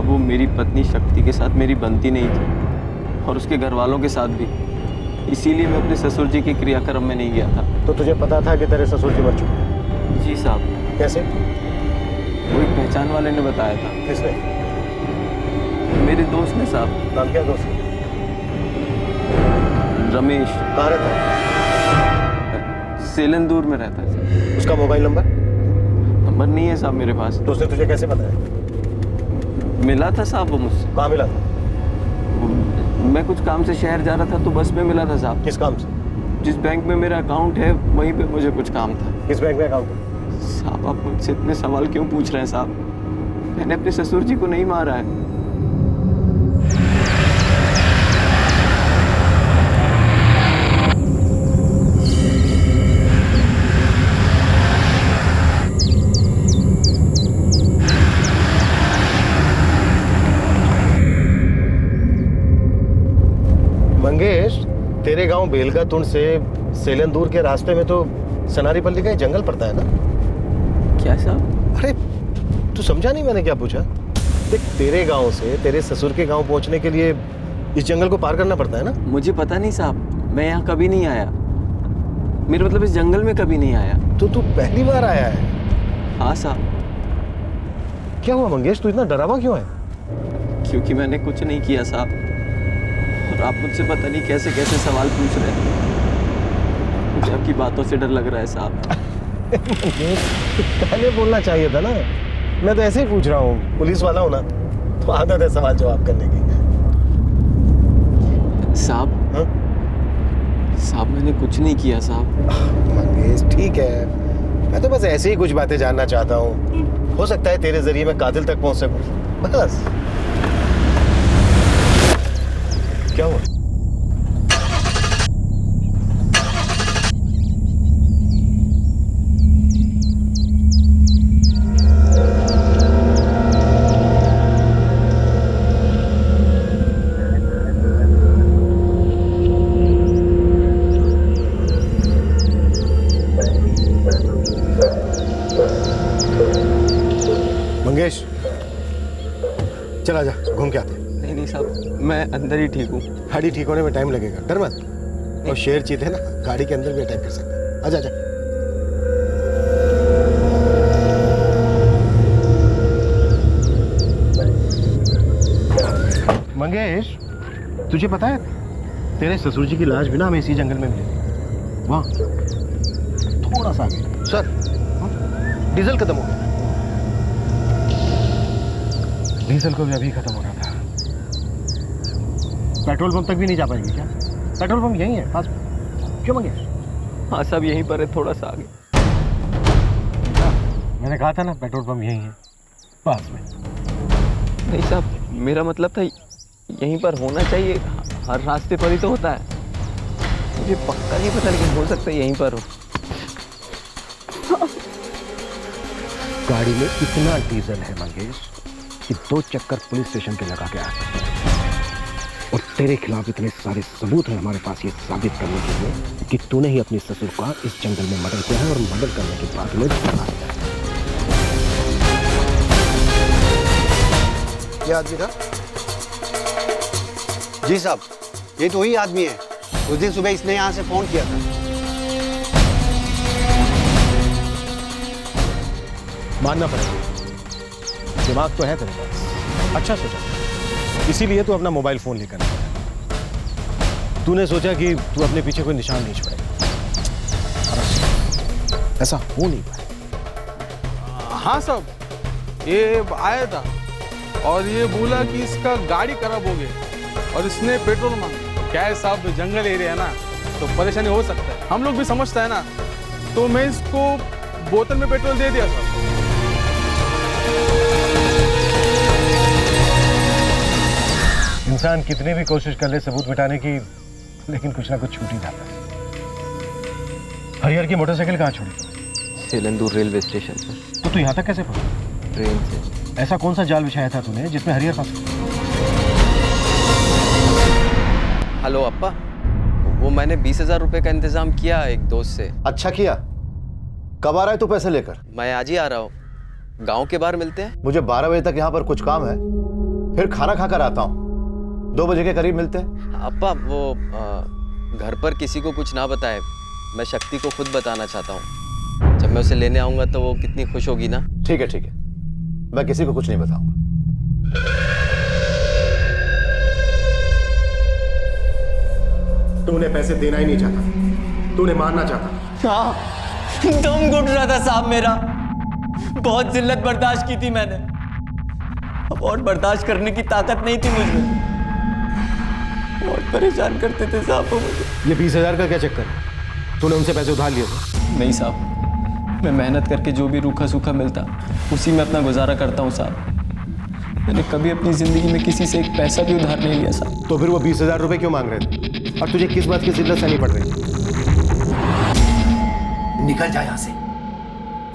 वो मेरी पत्नी शक्ति के साथ मेरी बनती नहीं थी और उसके घर वालों के साथ भी, इसीलिए मैं अपने ससुर जी के क्रियाक्रम में नहीं गया था। तो तुझे पता था कि तेरे ससुर जी मर चुके हैं? जी साहब। कैसे? वो एक पहचान वाले ने बताया था। किसने? मेरे दोस्त ने साहब। नाम क्या दोस्त? रमेश। कहाँ रहता है? सेलंदूर में रहता है। उसका मोबाइल नंबर? नंबर नहीं है साहब मेरे पास। तो उसने तुझे कैसे बताया? मिला था साहब वो मुझसे। कहाँ मिला था? मैं कुछ काम से शहर जा रहा था तो बस में मिला था साहब। किस काम से? जिस बैंक में मेरा अकाउंट है वहीं पे मुझे कुछ काम था। किस बैंक में अकाउंट है? साहब आप मुझसे इतने सवाल क्यों पूछ रहे हैं साहब? मैंने अपने ससुर जी को नहीं मारा है। मंगेश, तेरे गांव बेलगातुंड से सेलंदूर के रास्ते में तो सनारीपल्ली का जंगल पड़ता है ना? क्या साहब? अरे तू समझा नहीं मैंने क्या पूछा? देख, तेरे गांव से तेरे ससुर के गांव पहुंचने के लिए इस जंगल को पार करना पड़ता है ना? मुझे पता नहीं साहब, मैं यहाँ कभी नहीं आया। मेरा मतलब इस जंगल में कभी नहीं आया। तो तू पहली बार आया है? हाँ साहब। क्या हुआ मंगेश, तू इतना डरावा क्यों है? क्योंकि मैंने कुछ नहीं किया साहब, और आप मुझसे पता नहीं कैसे कैसे सवाल पूछ रहे हैं। मुझे आपकी बातों से डर लग रहा है साहब। पहले बोलना चाहिए था ना। मैं तो ऐसे ही पूछ रहा हूँ, पुलिस वाला हूँ ना, तो आदत है सवाल जवाब करने की। साहब, साहब मैंने कुछ नहीं किया साहब। मंगेश ठीक है, मैं तो बस ऐसे ही कुछ बातें जानना चाहता हूँ। हो सकता है तेरे जरिए मैं कातिल तक पहुँच सकूँ, बस। क्या हुआ? मंगेश, चला जा, घूम के आते। नहीं साहब, मैं अंदर ही ठीक हूँ। गाड़ी ठीक होने में टाइम लगेगा, डर मत। और शेर चीते ना गाड़ी के अंदर भी अटैक कर सकते हैं। आजा आजा। मंगेश, तुझे पता है तेरे ससुर जी की लाश भी ना हमें इसी जंगल में मिली। वहाँ थोड़ा सा आगे। सर, डीजल खत्म हो गया। डीजल को भी अभी खत्म हो रहा था। पेट्रोल पंप तक भी नहीं जा पाएंगे क्या? पेट्रोल पंप यहीं है पास में। क्यों मंगे? हाँ सब यहीं पर है, थोड़ा सा आगे। मैंने कहा था ना पेट्रोल पंप यहीं है पास में। नहीं साहब, मेरा मतलब था यहीं पर होना चाहिए। हर रास्ते पर ही तो होता है। मुझे पक्का नहीं पता, लेकिन हो सकता है यहीं पर हो। गाड़ी में इतना डीजल है मंगेश कि 2 चक्कर पुलिस स्टेशन के लगा के आ सकते हैं। और तेरे खिलाफ इतने सारे सबूत हैं हमारे पास ये साबित करने के लिए कि तूने ही अपने ससुर का इस जंगल में मर्डर किया है और मर्डर करने के बाद में जला दिया। ये आदमी था? जी साहब, ये तो वही आदमी है। उस दिन सुबह इसने यहाँ से फोन किया था। मानना पड़ेगा, दिमाग तो है तेरे पास। अच्छा सोचा, इसीलिए तू अपना मोबाइल फोन लेकर आया। तूने सोचा कि तू अपने पीछे कोई निशान नहीं छोड़ेगा। ऐसा हो नहीं पाया। हाँ साहब, ये आया था और ये बोला कि इसका गाड़ी खराब हो गई और इसने पेट्रोल मांगा। क्या है साहब, जंगल एरिया है ना, तो परेशानी हो सकता है। हम लोग भी समझता है ना, तो मैं इसको बोतल में पेट्रोल दे दिया साहब। इंसान कितनी भी कोशिश कर ले सबूत मिटाने की, लेकिन कुछ ना कुछ छूट ही जाता है। हरिहर की मोटरसाइकिल कहाँ छोड़ी? सेलंदूर रेलवे स्टेशन पर। तो तू यहाँ तक कैसे पहुंचा? ट्रेन से। ऐसा कौन सा जाल बिछाया था तूने जिसमें हरिहर फंस गया? हेलो अप्पा, वो मैंने 20,000 रुपए का इंतजाम किया एक दोस्त से। अच्छा किया। कब आ रहा है तू पैसे लेकर? मैं आज ही आ रहा हूँ। गांव के बाहर मिलते हैं। मुझे 12 बजे तक यहाँ पर कुछ काम है, फिर खाना खाकर आता हूँ। 2 बजे के करीब मिलते हैं। अप्पा, वो घर पर किसी को कुछ ना बताए। मैं शक्ति को खुद बताना चाहता हूँ। जब मैं उसे लेने आऊंगा तो वो कितनी खुश होगी ना। ठीक है ठीक है, मैं किसी को कुछ नहीं बताऊंगा। तूने पैसे देना ही नहीं चाहता, तूने मारना चाहता। हाँ, दम घुट रहा था साहब मेरा। बहुत जिल्लत बर्दाश्त की थी मैंने, अब और बर्दाश्त करने की ताकत नहीं थी मुझमें। बहुत परेशान करते थे साहब वो मुझे। ये 20,000 का क्या चक्कर है? तूने उनसे पैसे उधार लिए थे? नहीं साहब, मैं मेहनत करके जो भी रूखा सूखा मिलता उसी में अपना गुजारा करता हूँ साहब। मैंने कभी अपनी ज़िंदगी में किसी से एक पैसा भी उधार नहीं लिया साहब। तो फिर वो 20,000 रुपए क्यों मांग रहे थे? और तुझे किस बात की जिल्लत सहनी पड़ रही? निकल जा यहाँ से।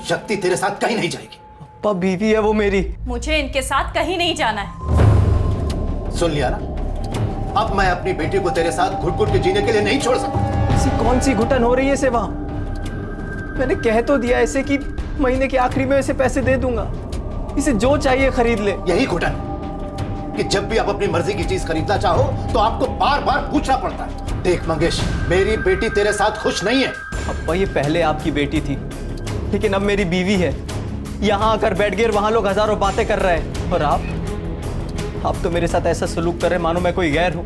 शक्ति तेरे साथ कहीं नहीं जाएगी। अप्पा, बीवी है वो मेरी। मुझे इनके साथ कहीं नहीं जाना है। सुन लिया ना? अब मैं अपनी बेटी को तेरे साथ घुट घुट के जीने के लिए नहीं छोड़ सकता। ऐसी कौन सी घुटन हो रही है सेवा? मैंने कह तो दिया ऐसे कि महीने के आखिरी में ऐसे पैसे दे दूंगा, इसे जो चाहिए खरीद ले। यही घुटन कि जब भी आप अपनी मर्जी की चीज खरीदना चाहो तो आपको बार बार पूछना पड़ता है। देख मंगेश, मेरी बेटी तेरे साथ खुश नहीं है। अब्बा, ये पहले आपकी बेटी थी, लेकिन अब मेरी बीवी है। यहाँ आकर बैठ गए, वहां लोग हजारों बातें कर रहे हैं, और आप तो मेरे साथ ऐसा सलूक कर रहे मानो मैं कोई गैर हूं।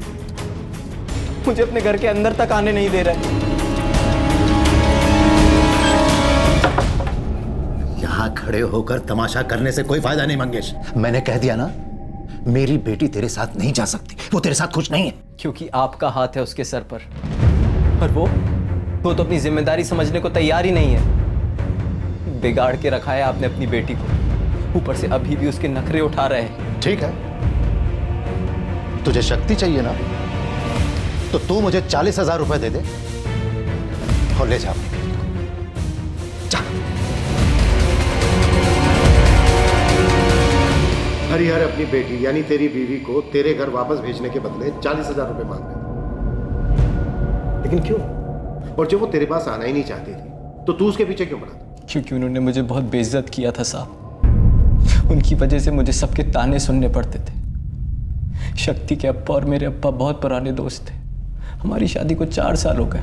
मुझे अपने घर के अंदर तक आने नहीं दे रहे। यहाँ खड़े होकर तमाशा करने से कोई फायदा नहीं मंगेश। मैंने कह दिया ना, मेरी बेटी तेरे साथ नहीं जा सकती। वो तेरे साथ खुश नहीं है। क्योंकि आपका हाथ है उसके सर पर, और वो तो अपनी जिम्मेदारी समझने को तैयार ही नहीं है। बिगाड़ के रखा है आपने अपनी बेटी को, ऊपर से अभी भी उसके नखरे उठा रहे हैं। ठीक है, तुझे शक्ति चाहिए ना, तो तू मुझे 40,000 रुपए दे दे और ले जा। हरिहर अपनी बेटी यानी तेरी बीवी को तेरे घर वापस भेजने के बदले 40,000 रुपए मांग रहे। लेकिन क्यों? और जब वो तेरे पास आना ही नहीं चाहती थी तो तू उसके पीछे क्यों पड़ा? क्योंकि उन्होंने मुझे बहुत बेइज्जत किया था साहब। उनकी वजह से मुझे सबके ताने सुनने पड़ते थे। शक्ति के अप्पा और मेरे अप्पा बहुत पुराने दोस्त थे। हमारी शादी को 4 साल हो गए,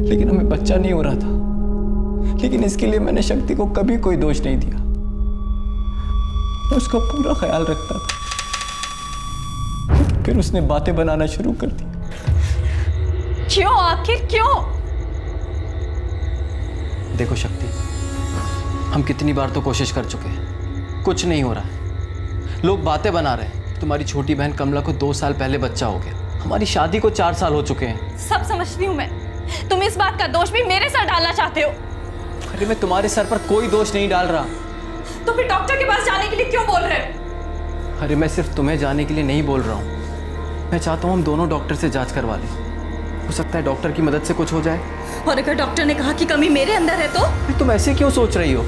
लेकिन हमें बच्चा नहीं हो रहा था। लेकिन इसके लिए मैंने शक्ति को कभी कोई दोष नहीं दिया। मैं उसका पूरा ख्याल रखता था। फिर उसने बातें बनाना शुरू कर दी। क्यों? आखिर क्यों? देखो शक्ति, हम कितनी बार तो कोशिश कर चुके हैं, कुछ नहीं हो रहा है। लोग बातें बना रहे हैं। तुम्हारी छोटी बहन कमला को 2 साल पहले बच्चा हो गया। हमारी शादी को 4 साल हो चुके हैं। सब समझती हूँ मैं। तुम इस बात का दोष भी मेरे सर डालना चाहते हो। अरे मैं तुम्हारे सर पर कोई दोष नहीं डाल रहा। तो फिर डॉक्टर के पास जाने के लिए क्यों बोल रहे हो? अरे मैं सिर्फ तुम्हें जाने के लिए नहीं बोल रहा हूँ। मैं चाहता हूँ हम दोनों डॉक्टर से जांच करवा लें। हो सकता है डॉक्टर की मदद से कुछ हो जाए। और अगर डॉक्टर ने कहा कि कमी मेरे अंदर है तो? तुम ऐसे क्यों सोच रही हो?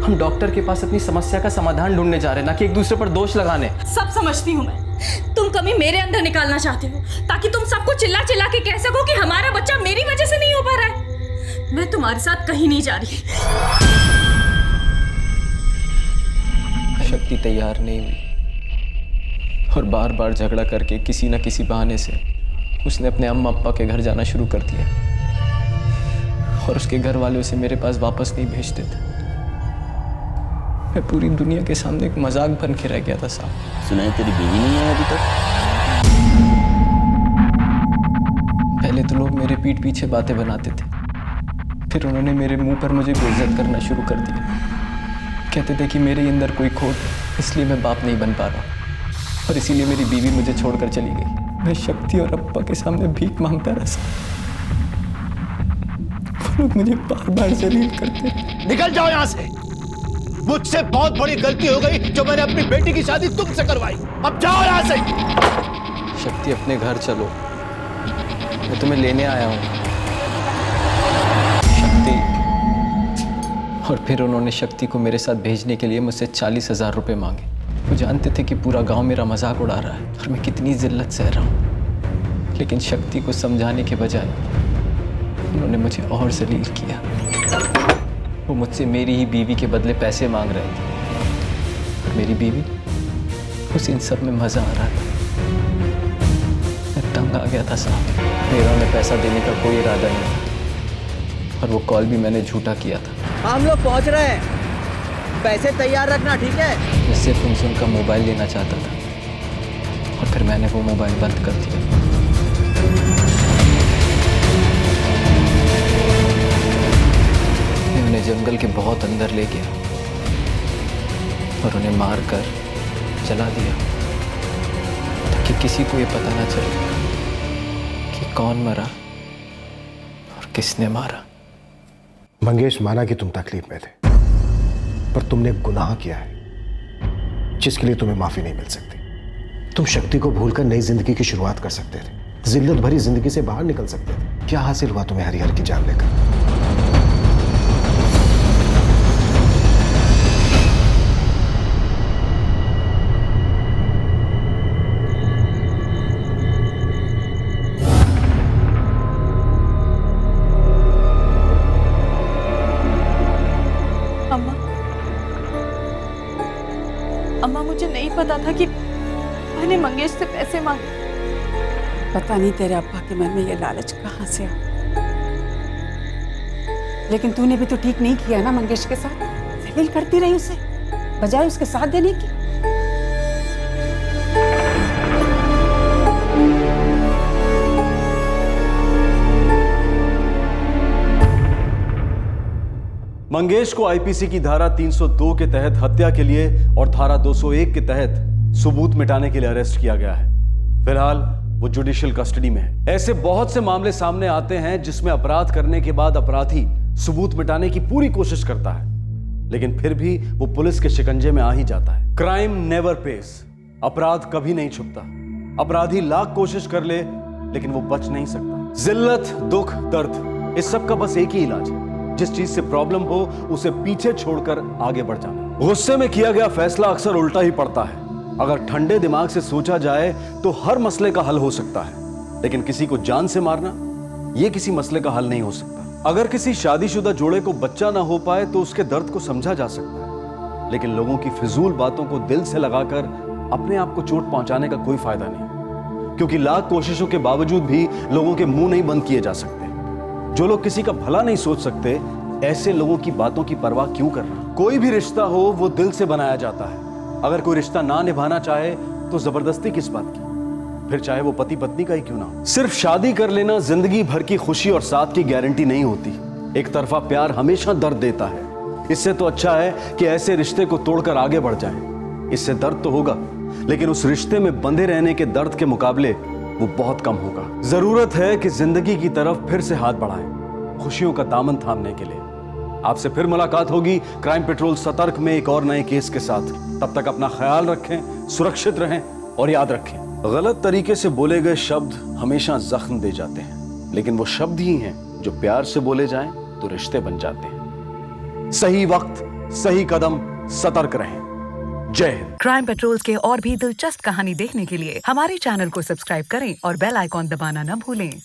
हम डॉक्टर के पास अपनी समस्या का समाधान ढूंढने जा रहे हैं, ना कि एक दूसरे पर दोष लगाने। सब समझती हूँ मैं। तुम कमी मेरे अंदर निकालना चाहते हो ताकि तुम सबको चिल्ला चिल्ला के कह सको कि हमारा बच्चा मेरी वजह से नहीं हो पा रहा है। मैं तुम्हारे साथ कहीं नहीं जा रही। शक्ति तैयार नहीं हुई और बार बार झगड़ा करके किसी न किसी बहाने से उसने अपने अम्मा अप्पा के घर जाना शुरू कर दिया, और उसके घर वाले उसे मेरे पास वापस नहीं भेजते थे। मैं पूरी दुनिया के सामने एक मजाक बन के रह गया था साहब। सुना है तेरी बीवी नहीं है अभी तक? पहले तो लोग मेरे पीठ पीछे बातें बनाते थे, फिर उन्होंने मेरे मुंह पर मुझे बेइज्जत करना शुरू कर दिया। कहते थे कि मेरे अंदर कोई खोट है, इसलिए मैं बाप नहीं बन पा रहा, और इसीलिए मेरी बीवी मुझे छोड़कर चली गई। मैं शक्ति और अप्पा के सामने भीख मांगता रहा। वो लोग मुझे बार बार जलील करते। निकल जाओ यहाँ से। मुझसे बहुत बड़ी गलती हो गई जो मैंने अपनी बेटी की शादी तुमसे करवाई। अब जाओ यहाँ से। शक्ति, अपने घर चलो, मैं तुम्हें लेने आया हूँ। शक्ति। और फिर उन्होंने शक्ति को मेरे साथ भेजने के लिए मुझसे 40,000 रुपये मांगे। वो जानते थे कि पूरा गांव मेरा मजाक उड़ा रहा है और मैं कितनी जिल्लत सह रहा हूँ, लेकिन शक्ति को समझाने के बजाय उन्होंने मुझे और जलील किया। वो मुझसे मेरी ही बीवी के बदले पैसे मांग रहे थे, और मेरी बीवी उसे इन सब में मजा आ रहा था। मैं तंग आ गया था साहब। मेरा उन्हें पैसा देने का कोई इरादा नहीं था, और वो कॉल भी मैंने झूठा किया था। हम लोग पहुंच रहे हैं, पैसे तैयार रखना, ठीक है? मैं सिर्फ उनसे उनका मोबाइल लेना चाहता था, और फिर मैंने वो मोबाइल बंद कर दिया। मैं उन्हें जंगल के बहुत अंदर ले गया और उन्हें मार कर जला दिया, ताकि किसी को ये पता ना चले कि कौन मरा और किसने मारा? मंगेश माना कि तुम तकलीफ में थे, पर तुमने गुनाह किया है जिसके लिए तुम्हें माफी नहीं मिल सकती। तुम शक्ति को भूलकर नई जिंदगी की शुरुआत कर सकते थे, जिल्लत भरी जिंदगी से बाहर निकल सकते थे। क्या हासिल हुआ तुम्हें हरिहर की जान लेकर? अम्मा, मुझे नहीं पता था कि मैंने मंगेश से पैसे मांगे। पता नहीं तेरे अब्बा के मन में ये लालच कहाँ से आ, लेकिन तूने भी तो ठीक नहीं किया ना मंगेश के साथ। जलील करती रही उसे बजाय उसके साथ देने की। मंगेश को आईपीसी की धारा 302 के तहत हत्या के लिए और धारा 201 के तहत सबूत मिटाने के लिए अरेस्ट किया गया है। फिलहाल वो जुडिशियल कस्टडी में है। ऐसे बहुत से मामले सामने आते हैं जिसमें अपराध करने के बाद अपराधी सबूत मिटाने की पूरी कोशिश करता है, लेकिन फिर भी वो पुलिस के शिकंजे में आ ही जाता है। Crime never pays. अपराध कभी नहीं छुपता। अपराधी लाख कोशिश कर ले लेकिन वो बच नहीं सकता। जिल्लत, दुख, दर्द, इस सब का बस एक ही इलाज है। जिस चीज से प्रॉब्लम हो उसे पीछे छोड़कर आगे बढ़ जाना। गुस्से में किया गया फैसला अक्सर उल्टा ही पड़ता है। अगर ठंडे दिमाग से सोचा जाए तो हर मसले का हल हो सकता है, लेकिन किसी को जान से मारना यह किसी मसले का हल नहीं हो सकता। अगर किसी शादीशुदा जोड़े को बच्चा ना हो पाए तो उसके दर्द को समझा जा सकता है, लेकिन लोगों की फिजूल बातों को दिल से लगाकर अपने आप को चोट पहुंचाने का कोई फायदा नहीं, क्योंकि लाख कोशिशों के बावजूद भी लोगों के मुंह नहीं बंद किए जा सकते। जो लोग किसी का भला नहीं सोच सकते, ऐसे लोगों की बातों की परवाह क्यों करना। कोई भी रिश्ता हो वो दिल से बनाया जाता है। अगर कोई रिश्ता ना निभाना चाहे तो जबरदस्ती किस बात की, फिर चाहे वो पति पत्नी का ही क्यों ना हो। सिर्फ शादी कर लेना जिंदगी भर की खुशी और साथ की गारंटी नहीं होती। एक तरफा प्यार हमेशा दर्द देता है। इससे तो अच्छा है कि ऐसे रिश्ते को तोड़कर आगे बढ़ जाएं। इससे दर्द तो होगा, लेकिन उस रिश्ते में बंधे रहने के दर्द के मुकाबले वो बहुत कम होगा। जरूरत है कि जिंदगी की तरफ फिर से हाथ बढ़ाएं, खुशियों का दामन थामने के लिए। आपसे फिर मुलाकात होगी क्राइम पेट्रोल सतर्क में एक और नए केस के साथ। तब तक अपना ख्याल रखें, सुरक्षित रहें और याद रखें, गलत तरीके से बोले गए शब्द हमेशा जख्म दे जाते हैं, लेकिन वो शब्द ही हैं जो प्यार से बोले जाएं तो रिश्ते बन जाते हैं। सही वक्त, सही कदम, सतर्क रहें। जय हिंद। क्राइम पेट्रोल के और भी दिलचस्प कहानी देखने के लिए हमारे चैनल को सब्सक्राइब करें और बेल आइकॉन दबाना न भूलें।